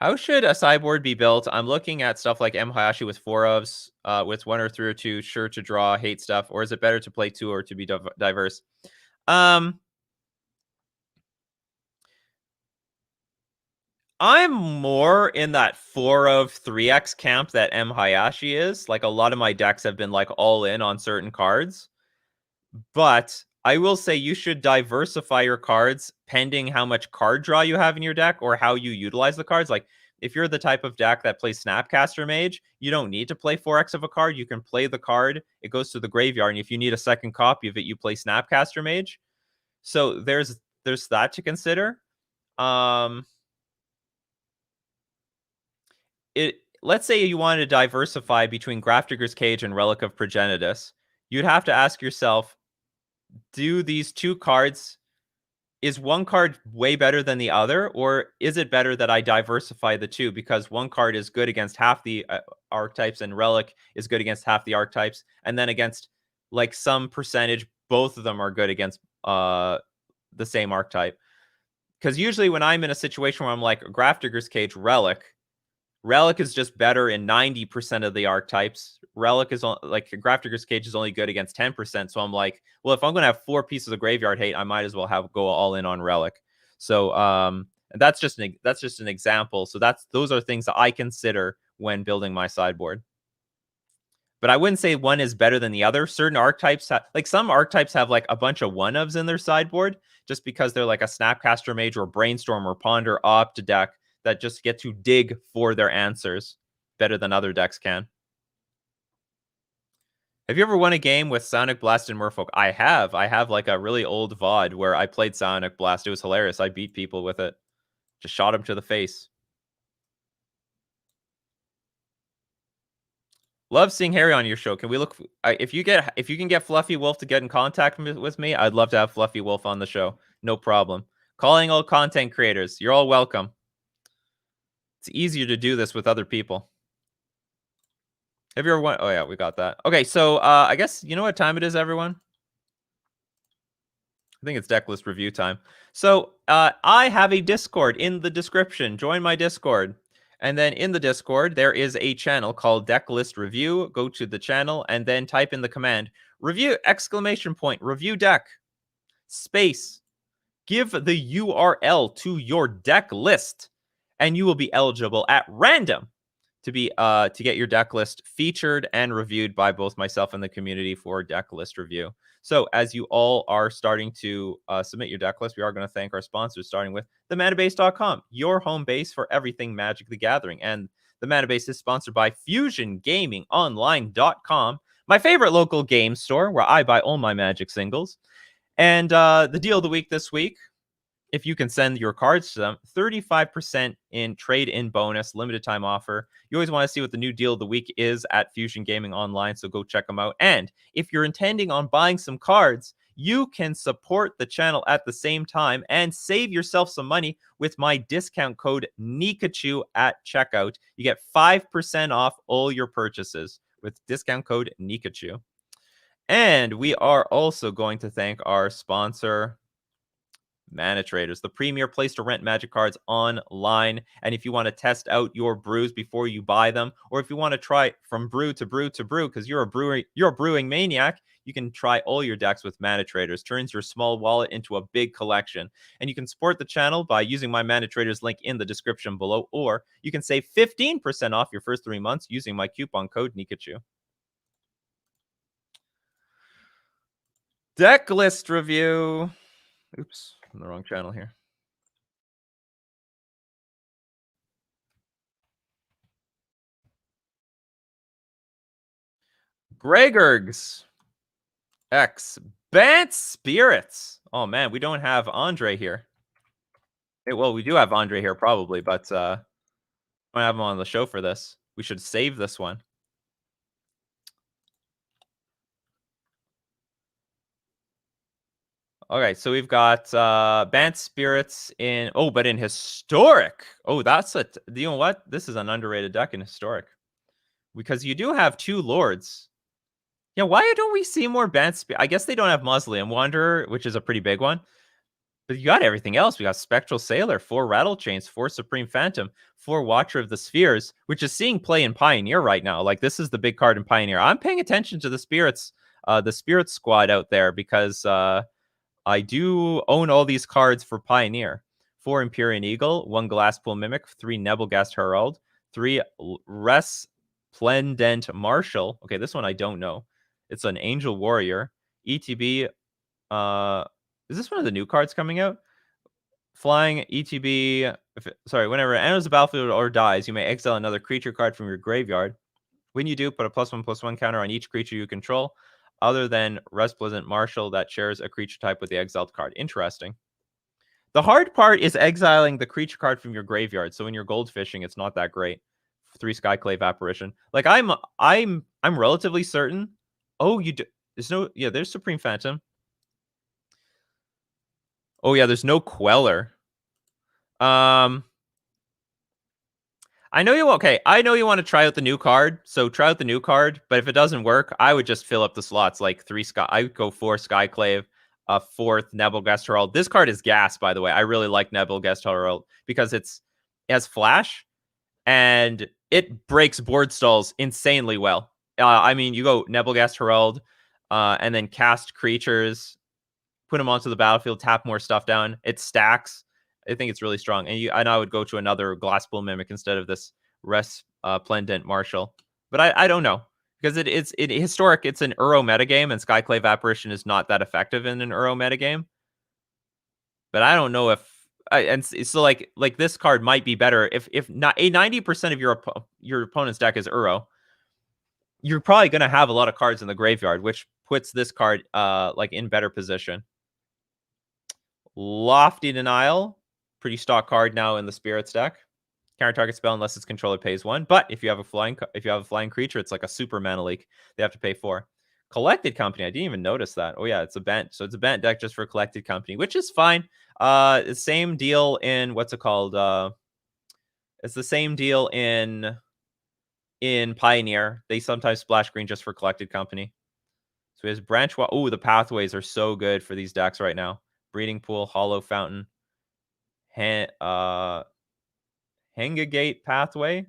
How should a sideboard be built? I'm looking at stuff like M. Hayashi with 4 ofs, with 1 or 3 or 2, sure to draw, hate stuff, or is it better to play 2 or to be diverse? I'm more in that 4 of 3x camp that M. Hayashi is. Like, a lot of my decks have been like all in on certain cards. But I will say you should diversify your cards pending how much card draw you have in your deck or how you utilize the cards. Like, if you're the type of deck that plays Snapcaster Mage, you don't need to play 4x of a card. You can play the card, it goes to the graveyard, and if you need a second copy of it, you play Snapcaster Mage. So there's that to consider. Let's say you wanted to diversify between Grafdigger's Cage and Relic of Progenitus. You'd have to ask yourself, do these 2 cards, is one card way better than the other, or is it better that I diversify the 2 because one card is good against half the archetypes and Relic is good against half the archetypes, and then against like some percentage both of them are good against the same archetype? Because usually when I'm in a situation where I'm like Grafdigger's Cage, Relic is just better in 90% of the archetypes. Relic is like Grafdigger's Cage is only good against 10%. So I'm like, well, if I'm going to have 4 pieces of graveyard hate, I might as well go all in on Relic. So that's just an example. So those are things that I consider when building my sideboard. But I wouldn't say one is better than the other. Certain archetypes like some archetypes have like a bunch of 1-ofs in their sideboard just because they're like a Snapcaster Mage or Brainstorm or Ponder Opt deck that just get to dig for their answers better than other decks can. Have you ever won a game with Sonic Blast and Merfolk? I have. I have like a really old VOD where I played Sonic Blast. It was hilarious. I beat people with it. Just shot them to the face. Love seeing Harry on your show. Can we look if you can get Fluffy Wolf to get in contact with me? I'd love to have Fluffy Wolf on the show. No problem. Calling all content creators. You're all welcome. It's easier to do this with other people. Have you ever went? Oh yeah, we got that. Okay, so I guess you know what time it is, everyone. I think it's Decklist review time. So I have a Discord in the description. Join my Discord. And then in the Discord, there is a channel called Decklist Review. Go to the channel and then type in the command review review deck space. Give the URL to your deck list, and you will be eligible at random to get your deck list featured and reviewed by both myself and the community for deck list review. So as you all are starting to submit your deck list, we are going to thank our sponsors, starting with themanabase.com, your home base for everything Magic the Gathering. And the Manabase is sponsored by FusionGamingOnline.com, my favorite local game store where I buy all my Magic singles. And the deal of the week this week, if you can send your cards to them, 35% in trade-in bonus, limited time offer. You always want to see what the new deal of the week is at Fusion Gaming Online, so go check them out. And if you're intending on buying some cards, you can support the channel at the same time and save yourself some money with my discount code Nikachu at checkout. You get 5% off all your purchases with discount code Nikachu. And we are also going to thank our sponsor, Mana Traders, the premier place to rent Magic cards online. And if you want to test out your brews before you buy them, or if you want to try from brew to brew to brew because you're a brewing maniac, you can try all your decks with Mana Traders. Turns your small wallet into a big collection. And you can support the channel by using my Mana Traders link in the description below, or you can save 15% off your first 3 months using my coupon code Nikachu. Deck list review. Oops, I'm on the wrong channel here. Gregorgs X Bant Spirits. Oh man, we don't have Andre here. Hey, well, we do have Andre here probably, but we don't have him on the show for this. We should save this one. Okay, so we've got Bant Spirits in but in Historic. Oh, that's you know what? This is an underrated deck in Historic. Because you do have 2 Lords. Yeah, why don't we see more Bant Spirits? I guess they don't have Mausoleum Wanderer, which is a pretty big one. But you got everything else. We got Spectral Sailor, 4 Rattle Chains, 4 Supreme Phantom, 4 Watcher of the Spheres, which is seeing play in Pioneer right now. Like, this is the big card in Pioneer. I'm paying attention to the Spirits squad out there because I do own all these cards for Pioneer. 4 Empyrean Eagle, 1 Glasspool Mimic, 3 Nebelgast Herald, 3 Resplendent Marshal. Okay, this one I don't know. It's an Angel Warrior. ETB, is this one of the new cards coming out? Flying ETB. Whenever it enters the battlefield or dies, you may exile another creature card from your graveyard. When you do, put a +1/+1 counter on each creature you control, other than Resplendent Marshal that shares a creature type with the exiled card. Interesting. The hard part is exiling the creature card from your graveyard. So when you're goldfishing, it's not that great. 3 Skyclave Apparition. Like I'm relatively certain. Oh, there's Supreme Phantom. Oh yeah, there's no Queller. I know you want to try out the new card, so try out the new card, but if it doesn't work, I would just fill up the slots like 3 Sky. I would go 4 Skyclave, a 4th Nebelgast Herald. This card is gas, by the way. I really like Nebelgast Herald because it has flash and it breaks board stalls insanely well. I mean, you go Nebelgast Herald, and then cast creatures, put them onto the battlefield, tap more stuff down. It stacks. I think it's really strong. And I would go to another Glasspool Mimic instead of this Resplendent Marshal. But I don't know. Because it's Historic, it's an Uro metagame, and Skyclave Apparition is not that effective in an Uro metagame. But I don't know if... and so like this card might be better if not 90% of your opponent's deck is Uro. You're probably going to have a lot of cards in the graveyard, which puts this card like in better position. Lofty Denial, pretty stock card now in the Spirits deck. Counter target spell unless its controller pays 1. But if you have a flying creature, it's like a super mana leak. They have to pay 4. Collected Company, I didn't even notice that. Oh yeah, it's a Bant. So it's a Bant deck just for Collected Company, which is fine. Same deal in what's it called? It's the same deal in Pioneer. They sometimes splash green just for collected company. So he has Branch. Oh, the pathways are so good for these decks right now. Breeding Pool, Hollow Fountain, Hangagate Pathway.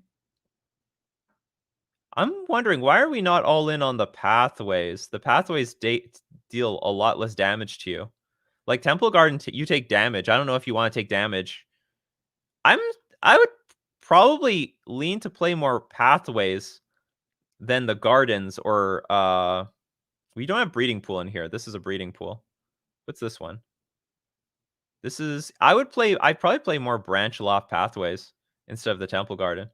I'm wondering, why are we not all in on the pathways? The pathways deal a lot less damage to you. Like Temple Garden, you take damage. I don't know if you want to take damage. I would probably lean to play more pathways than the gardens, or we don't have Breeding Pool in here. This is a Breeding Pool. What's this one? This is I'd probably play more Branch Loft Pathways instead of the Temple Garden.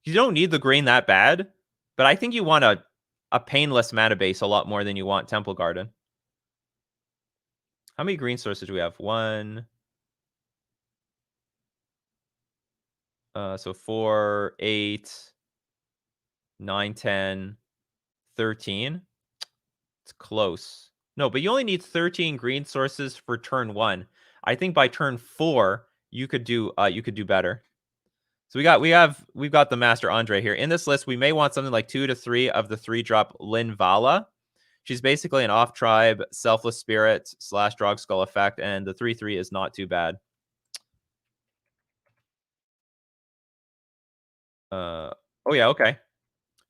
You don't need the green that bad, but I think you want a painless mana base a lot more than you want Temple Garden. How many green sources do we have? 1. So 4, 8, 9, 10, 13. It's close. No, but you only need 13 green sources for turn 1. I think by turn 4 you could do better. So we've got the Master Andre here. In this list, we may want something like 2 to 3 of the 3-drop Linvala. She's basically an off-tribe, Selfless Spirit / Drog Skull effect, and the 3/3 is not too bad. Oh yeah, okay.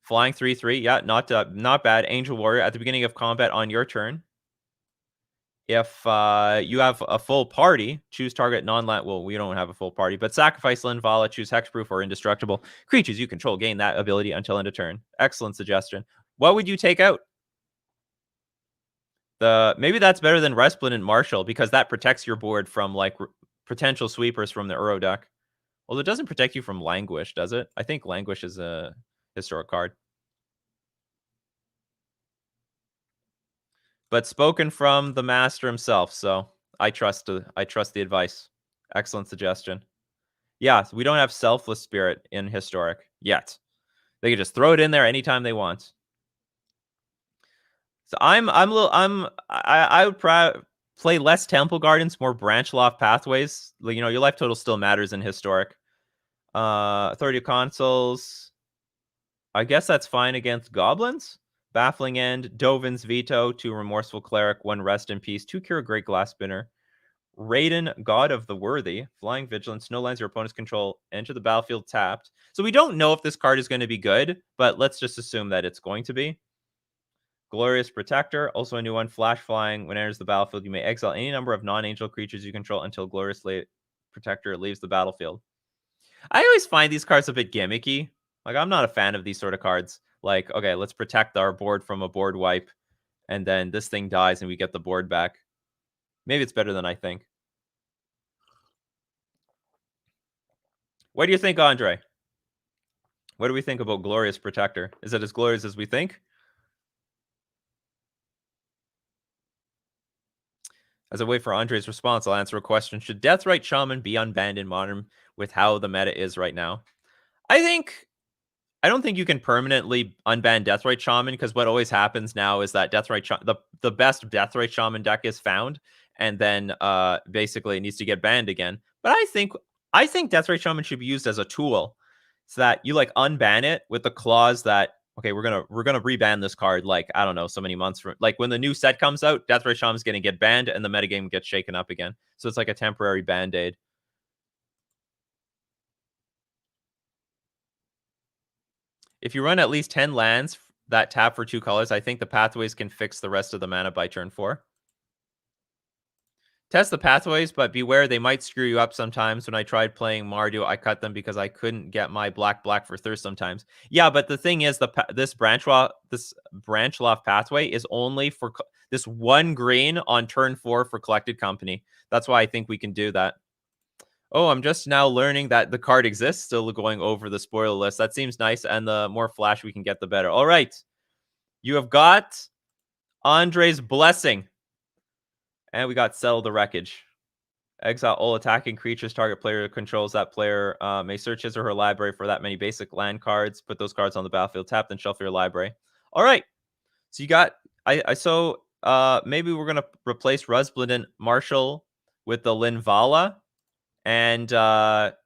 Flying 3/3, yeah, not bad. Angel Warrior at the beginning of combat on your turn. If you have a full party, choose target non-land. Well, we don't have a full party, but sacrifice Linvala, choose hexproof or indestructible. Creatures you control gain that ability until end of turn. Excellent suggestion. What would you take out? Maybe that's better than Resplendent Marshal, because that protects your board from like potential sweepers from the Uro deck. Well, it doesn't protect you from Languish, does it? I think Languish is a historic card. But spoken from the master himself, so I trust the advice. Excellent suggestion. Yeah, so we don't have Selfless Spirit in historic yet. They can just throw it in there anytime they want. So I would play less Temple Gardens, more Branch Loft Pathways. You know, your life total still matters in historic. Authority of Consuls. I guess that's fine against goblins. Baffling End, Dovin's Veto, 2 Remorseful Cleric, 1 Rest in Peace, 2 Cure Great Glass Spinner. Raiden, God of the Worthy, Flying Vigilance, no lands your opponents control, enter the battlefield tapped. So we don't know if this card is going to be good, but let's just assume that it's going to be. Glorious Protector, also a new one, Flash Flying. When it enters the battlefield, you may exile any number of non-angel creatures you control until Glorious Protector leaves the battlefield. I always find these cards a bit gimmicky. Like, I'm not a fan of these sort of cards. Like, okay, let's protect our board from a board wipe, and then this thing dies and we get the board back. Maybe it's better than I think. What do you think, Andre? What do we think about Glorious Protector? Is it as glorious as we think? As I wait for Andre's response, I'll answer a question. Should Deathrite Shaman be unbanned in Modern with how the meta is right now? I don't think you can permanently unban Deathrite Shaman, because what always happens now is that the best Deathrite Shaman deck is found, and then basically it needs to get banned again. But I think Deathrite Shaman should be used as a tool, so that you like unban it with the clause that, okay, we're gonna reban this card, like, I don't know, so many months from, like, when the new set comes out, Deathrite Shaman's gonna get banned and the metagame gets shaken up again. So it's like a temporary band-aid. If you run at least 10 lands that tap for 2 colors, I think the pathways can fix the rest of the mana by turn 4. Test the pathways, but beware, they might screw you up sometimes. When I tried playing Mardu, I cut them because I couldn't get my black for Thirst sometimes. Yeah, but the thing is, this branch loft pathway is only for this 1 green on turn 4 for collected company. That's why I think we can do that. Oh, I'm just now learning that the card exists, still going over the spoiler list. That seems nice, and the more flash we can get, the better. All right. You have got Andre's Blessing. And we got Settle the Wreckage. Exile all attacking creatures target player controls. That player may search his or her library for that many basic land cards. Put those cards on the battlefield. Tap, then shuffle your library. All right. So you got... maybe we're going to replace Resplendent Marshal with the Linvala. and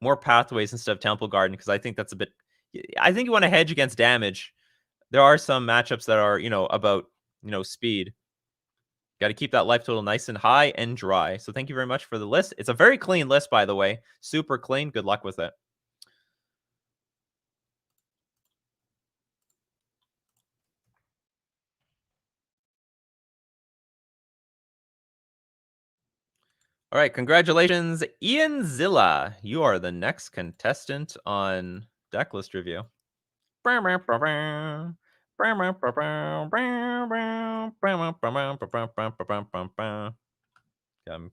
more pathways instead of Temple Garden, because I think that's a bit. I think you want to hedge against damage. There are some matchups that are, about, speed. Got to keep that life total nice and high and dry. So thank you very much for the list. It's a very clean list, by the way. Super clean. Good luck with it. All right, congratulations, Ian Zilla. You are the next contestant on Decklist Review. I'm gonna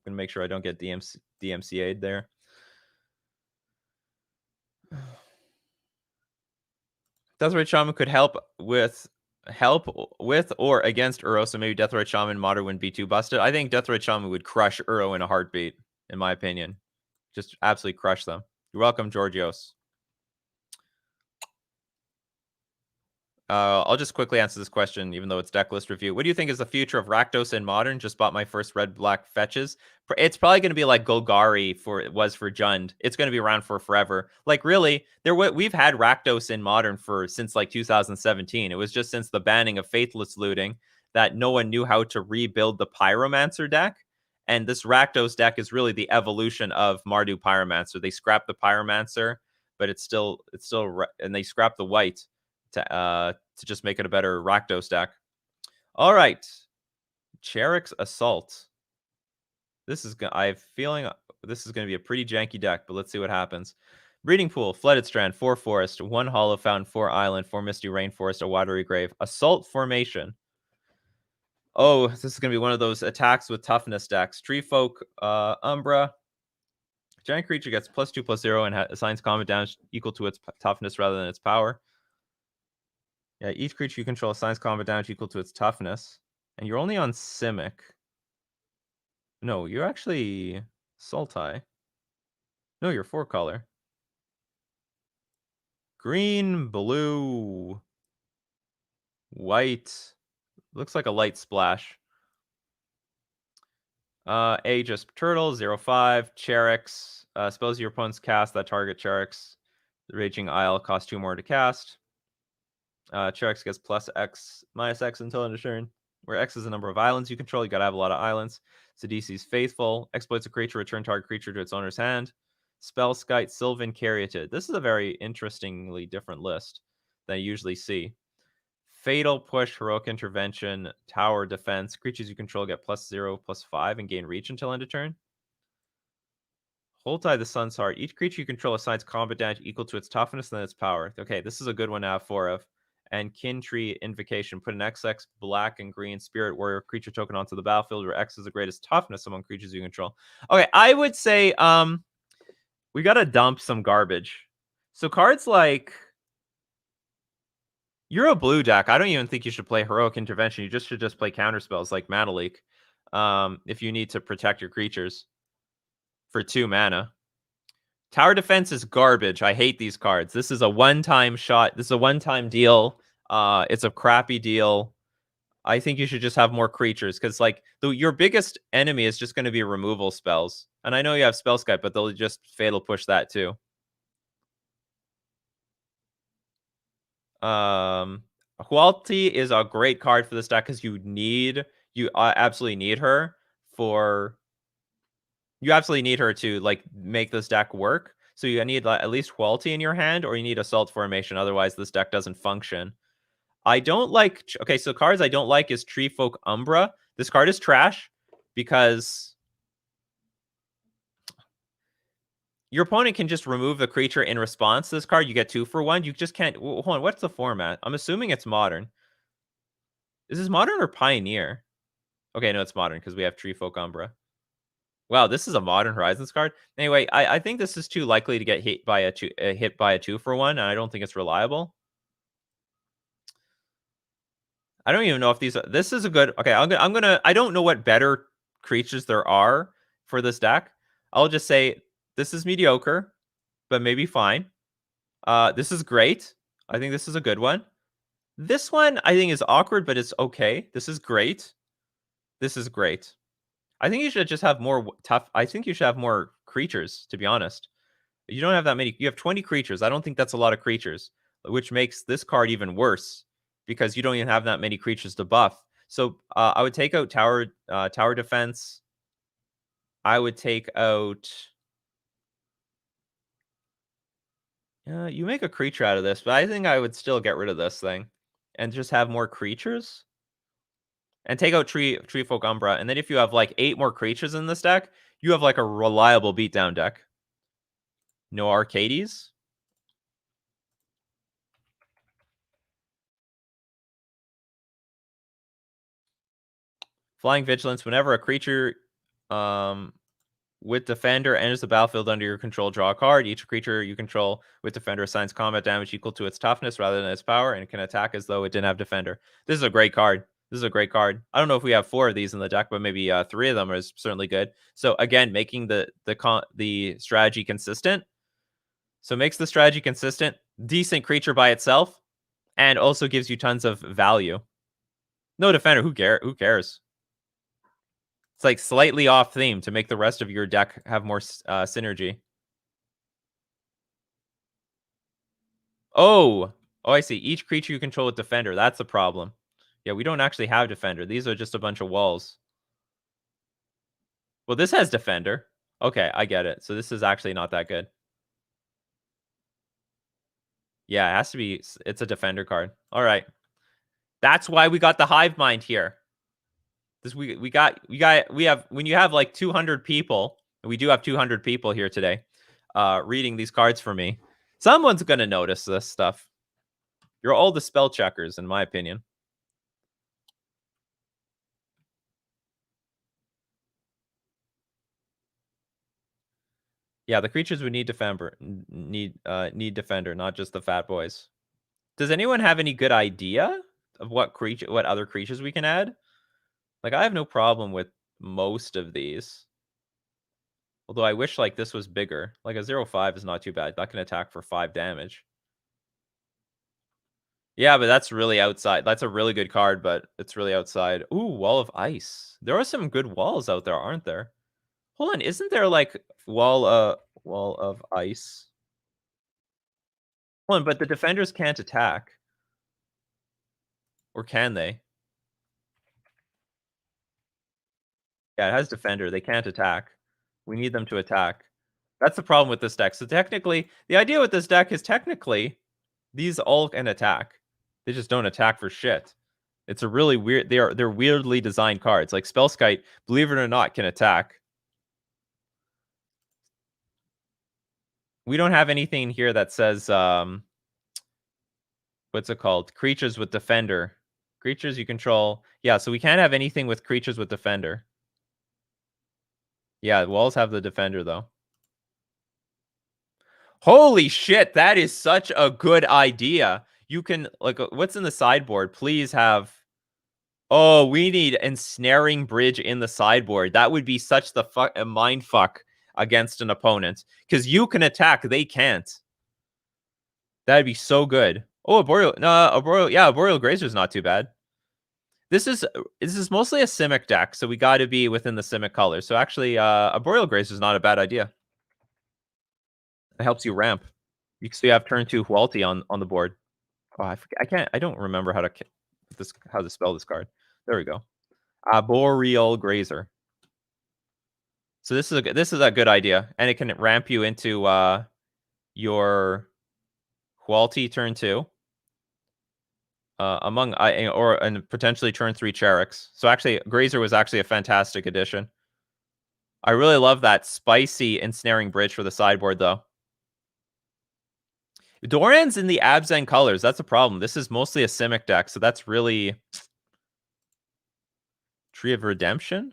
make sure I don't get DMCA'd there. Deathrite Shaman could help with or against Uro, so maybe Deathrite Shaman Modern wouldn't be too busted. I think Deathrite Shaman would crush Uro in a heartbeat, in my opinion. Just absolutely crush them. You're welcome, Georgios. I'll just quickly answer this question, even though it's Decklist Review. What do you think is the future of Rakdos in Modern? Just bought my first red-black fetches. It's probably going to be like Golgari was for Jund. It's going to be around for forever. Like, really, we've had Rakdos in Modern since like 2017. It was just since the banning of Faithless Looting that no one knew how to rebuild the Pyromancer deck. And this Rakdos deck is really the evolution of Mardu Pyromancer. They scrapped the Pyromancer, but it's still, and they scrapped the white to just make it a better Rakdos deck. All right, Cherik's Assault. I have a feeling this is going to be a pretty janky deck, but let's see what happens. Breeding Pool, Flooded Strand, 4 Forest, 1 Hollow Fountain, 4 Island, 4 Misty Rainforest, a Watery Grave. Assault Formation. Oh, this is going to be one of those attacks with toughness decks. Tree Folk, Umbra. Giant creature gets +2/+0 and assigns combat damage equal to its toughness rather than its power. Yeah, each creature you control assigns combat damage equal to its toughness. And you're only on Simic. No, you're actually Sultai. No, you're 4-color. Green, blue, white. Looks like a light splash. Aegis Turtle, 0/5. Cherix. Suppose your opponent's cast that target Cherix. The Raging Isle costs 2 more to cast. Cherix gets +X/-X until end of turn, where X is the number of islands you control. You gotta have a lot of islands. Sidisi's Faithful. Exploits a creature, return target creature to its owner's hand. Spellskite, Sylvan Caryatid. This is a very interestingly different list than I usually see. Fatal Push, Heroic Intervention, Tower Defense. Creatures you control get +0/+5 and gain reach until end of turn. Holtai the Sun's Heart. Each creature you control assigns combat damage equal to its toughness and its power. Okay, this is a good one to have 4 of. And Kin Tree Invocation. Put an XX black and green Spirit Warrior creature token onto the battlefield where X is the greatest toughness among creatures you control. Okay, I would say we gotta dump some garbage. So cards like, you're a blue deck. I don't even think you should play Heroic Intervention. You should just play counter spells like Mana Leak. If you need to protect your creatures for 2 mana. Tower Defense is garbage. I hate these cards. This is a one-time shot. This is a one-time deal. It's a crappy deal. I think you should just have more creatures, because like your biggest enemy is just going to be removal spells. And I know you have Spellskite, but they'll just Fatal Push that too. Hualti is a great card for this deck because you absolutely need her to like make this deck work. So you need at least Hualti in your hand, or you need Assault Formation. Otherwise, this deck doesn't function. I don't like... Okay, so cards I don't like is Tree Folk Umbra. This card is trash because your opponent can just remove the creature in response to this card. You get 2 for 1. You just can't... Hold on, what's the format? I'm assuming it's Modern. Is this Modern or Pioneer? Okay, no, it's Modern because we have Tree Folk Umbra. Wow, this is a Modern Horizons card. Anyway, I think this is too likely to get hit by a 2 for 1, and I don't think it's reliable. I don't even know if this is a good... Okay, I don't know what better creatures there are for this deck. I'll just say this is mediocre, but maybe fine. This is great. I think this is a good one. This one I think is awkward, but it's okay. This is great. This is great. I think you should just have more tough... I think you should have more creatures, to be honest. You don't have that many. You have 20 creatures. I don't think that's a lot of creatures, which makes this card even worse because you don't even have that many creatures to buff. So I would take out tower defense. I would take out... you make a creature out of this, but I think I would still get rid of this thing and just have more creatures. And take out Treefolk Umbra. And then if you have like 8 more creatures in this deck, you have like a reliable beatdown deck. No Arcades. Flying Vigilance. Whenever a creature with Defender enters the battlefield under your control, draw a card. Each creature you control with Defender assigns combat damage equal to its toughness rather than its power, and it can attack as though it didn't have Defender. This is a great card. This is a great card. I don't know if we have 4 of these in the deck, but maybe 3 of them is certainly good. So again, making the strategy consistent. So makes the strategy consistent, decent creature by itself, and also gives you tons of value. No Defender, who cares? It's like slightly off theme to make the rest of your deck have more synergy. Oh, I see. Each creature you control with Defender. That's the problem. Yeah, we don't actually have Defender. These are just a bunch of walls. Well, this has Defender. Okay, I get it. So this is actually not that good. Yeah, it has to be. It's a Defender card. All right. That's why we got the Hive Mind here. This we have when you have like 200 people, and we do have 200 people here today, reading these cards for me. Someone's gonna notice this stuff. You're all the spell checkers, in my opinion. Yeah, the creatures would need defender, need defender, not just the fat boys. Does anyone have any good idea of what other creatures we can add? Like, I have no problem with most of these. Although I wish like this was bigger. Like a 0/5 is not too bad. That can attack for 5 damage. Yeah, but that's really outside. That's a really good card, but it's really outside. Ooh, Wall of Ice. There are some good walls out there, aren't there? Hold on, isn't there like Wall of Ice? Hold on, but the defenders can't attack. Or can they? Yeah, it has defender. They can't attack. We need them to attack. That's the problem with this deck. So technically, the idea with this deck is technically these all can attack. They just don't attack for shit. It's a really weird. They're weirdly designed cards. Like Spellskite, believe it or not, can attack. We don't have anything here that says what's it called? Creatures with defender. Creatures you control. Yeah, so we can't have anything with creatures with defender. Yeah, walls have the defender though. Holy shit, that is such a good idea. You can like what's in the sideboard? Please have... Oh, we need Ensnaring Bridge in the sideboard. That would be such a mind fuck against an opponent. Because you can attack, they can't. That'd be so good. Oh, Arboreal Grazer's not too bad. This is mostly a Simic deck, so we got to be within the Simic colors. So actually, Arboreal Grazer's not a bad idea. It helps you ramp. So you have turn 2 Hualti on the board. Oh, I don't remember how to spell this card. There we go. Arboreal Grazer. So this is a good idea, and it can ramp you into your Hualti turn 2. And potentially turn 3 Cheriks. So actually, Grazer was actually a fantastic addition. I really love that spicy Ensnaring Bridge for the sideboard, though. Doran's in the Abzan colors. That's a problem. This is mostly a Simic deck, so that's really... Tree of Redemption?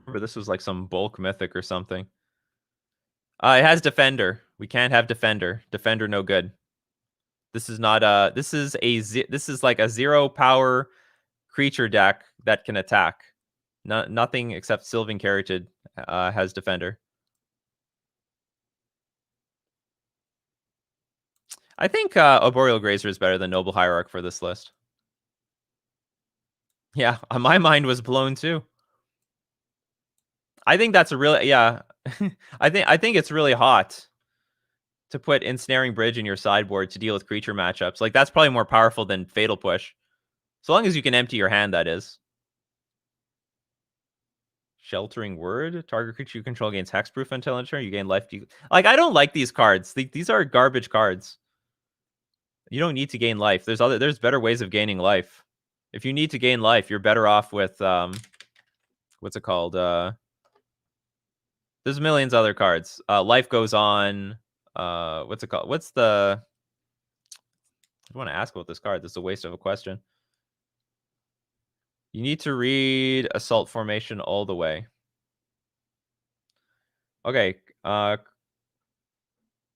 Remember, this was like some bulk mythic or something. It has Defender. We can't have Defender. Defender no good. This is not this is like a 0 power creature deck that can attack. Nothing except Sylvan Caryatid has Defender. I think Arboreal Grazer is better than Noble Hierarch for this list. Yeah, my mind was blown too. I think that's a really yeah. I think it's really hot to put Ensnaring Bridge in your sideboard to deal with creature matchups. Like that's probably more powerful than Fatal Push. So long as you can empty your hand, that is. Sheltering Word. Target creature you control gains hexproof until end turn. You gain life. Like I don't like these cards. These are garbage cards. You don't need to gain life. There's better ways of gaining life. If you need to gain life, you're better off with what's it called? There's millions other cards. Life goes on. What's it called? What's the? I want to ask about this card. This is a waste of a question. You need to read Assault Formation all the way. Okay.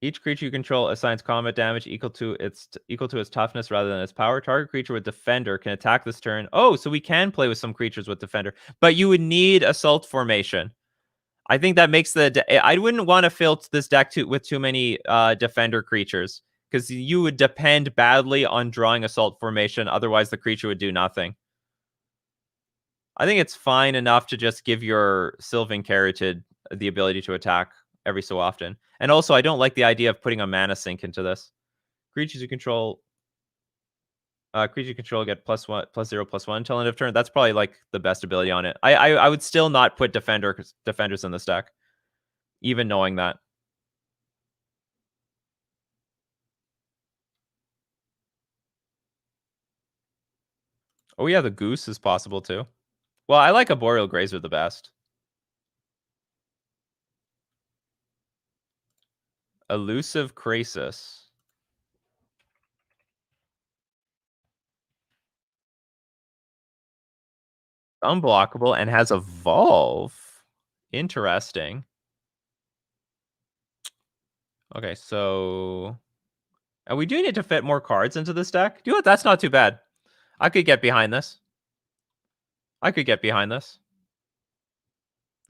Each creature you control assigns combat damage equal to its toughness rather than its power. Target creature with Defender can attack this turn. Oh, so we can play with some creatures with Defender, but you would need Assault Formation. I think that makes I wouldn't want to fill this deck with too many Defender creatures because you would depend badly on drawing Assault Formation. Otherwise, the creature would do nothing. I think it's fine enough to just give your Sylvan Carotid the ability to attack every so often. And also, I don't like the idea of putting a mana sink into this. Creatures you control get +1, +0, +1 until end of turn. That's probably like the best ability on it. I would still not put defenders in this deck, even knowing that. Oh yeah, the Goose is possible too. Well, I like Arboreal Grazer the best. Elusive Krasis. Unblockable and has Evolve. Interesting. Okay, so and we do need to fit more cards into this deck. Do you know what? That's not too bad. I could get behind this. I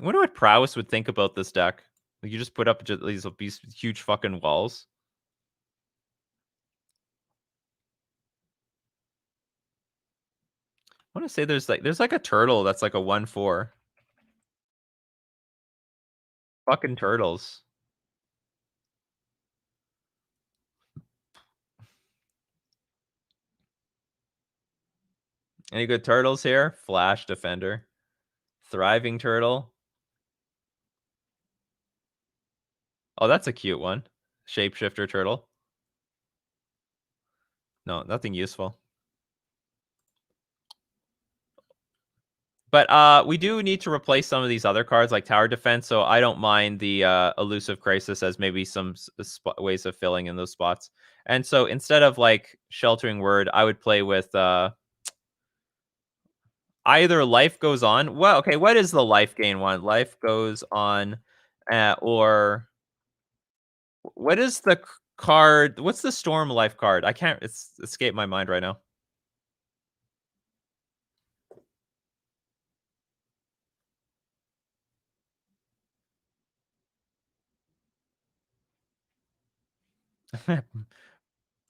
wonder what Prowess would think about this deck. Like you just put up these huge fucking walls. I want to say there's like a turtle that's like a 1/4. Fucking turtles. Any good turtles here? Flash Defender. Thriving Turtle. Oh, that's a cute one. Shapeshifter Turtle. No, nothing useful. But we do need to replace some of these other cards like Tower Defense, so I don't mind the Elusive Crisis as maybe some ways of filling in those spots. And so instead of like Sheltering Word, I would play with either Life Goes On. Well, okay, what is the life gain one? Life Goes On, or what is the card? What's the Storm Life card? I can't. It's escaped my mind right now.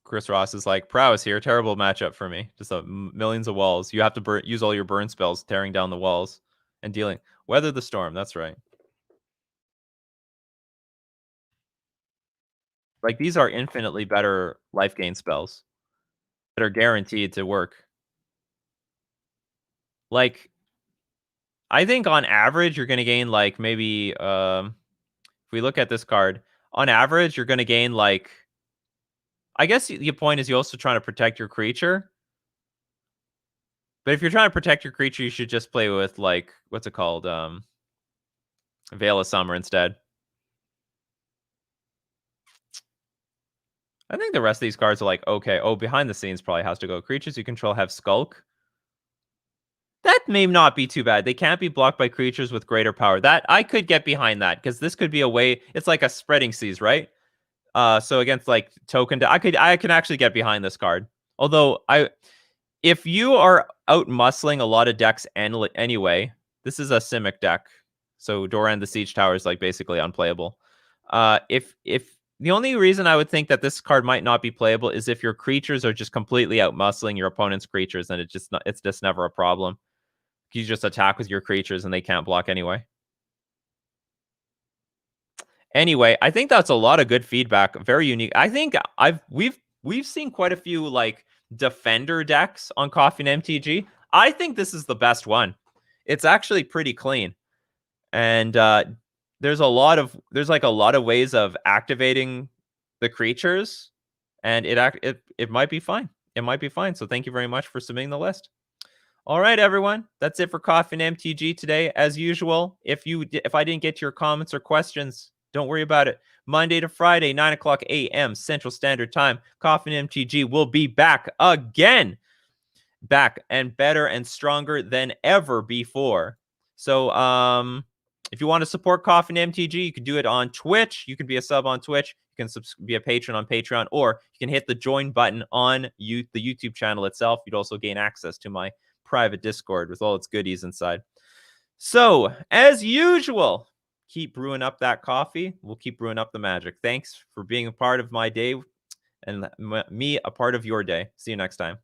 Chris Ross is like, Prowess here, terrible matchup for me. Just millions of walls. You have to use all your burn spells, tearing down the walls and dealing. Weather the Storm, that's right. Like, these are infinitely better life gain spells that are guaranteed to work. Like, I think on average, you're going to gain, like, maybe, if we look at this card, on average, you're going to gain, like, I guess the point is you're also trying to protect your creature. But if you're trying to protect your creature, you should just play with, like, what's it called? Veil of Summer instead. I think the rest of these cards are like, okay. Oh, behind the scenes probably has to go. Creatures you control have Skulk. That may not be too bad. They can't be blocked by creatures with greater power. That I could get behind that because this could be a way. It's like a Spreading Seas, right? So against like token, I can actually get behind this card. Although if you are out muscling a lot of decks anyway, this is a Simic deck. So Doran the Siege Tower is like basically unplayable. If The only reason I would think that this card might not be playable is if your creatures are just completely outmuscling your opponent's creatures, and it's just never a problem. You just attack with your creatures and they can't block anyway. Anyway, I think that's a lot of good feedback. Very unique. I think we've seen quite a few like defender decks on Coffee and MTG. I think this is the best one. It's actually pretty clean. And there's like a lot of ways of activating the creatures, and it might be fine. It might be fine. So thank you very much for submitting the list. All right, everyone. That's it for Coffee and MTG today. As usual, if I didn't get to your comments or questions, don't worry about it. Monday to Friday, 9 o'clock a.m. Central Standard Time, Coffee and MTG will be back again. Back and better and stronger than ever before. So, if you want to support Coffee and MTG, you can do it on Twitch. You can be a sub on Twitch. You can be a patron on Patreon, or you can hit the join button on the YouTube channel itself. You'd also gain access to my private Discord with all its goodies inside. So, as usual, keep brewing up that coffee. We'll keep brewing up the magic. Thanks for being a part of my day and me a part of your day. See you next time.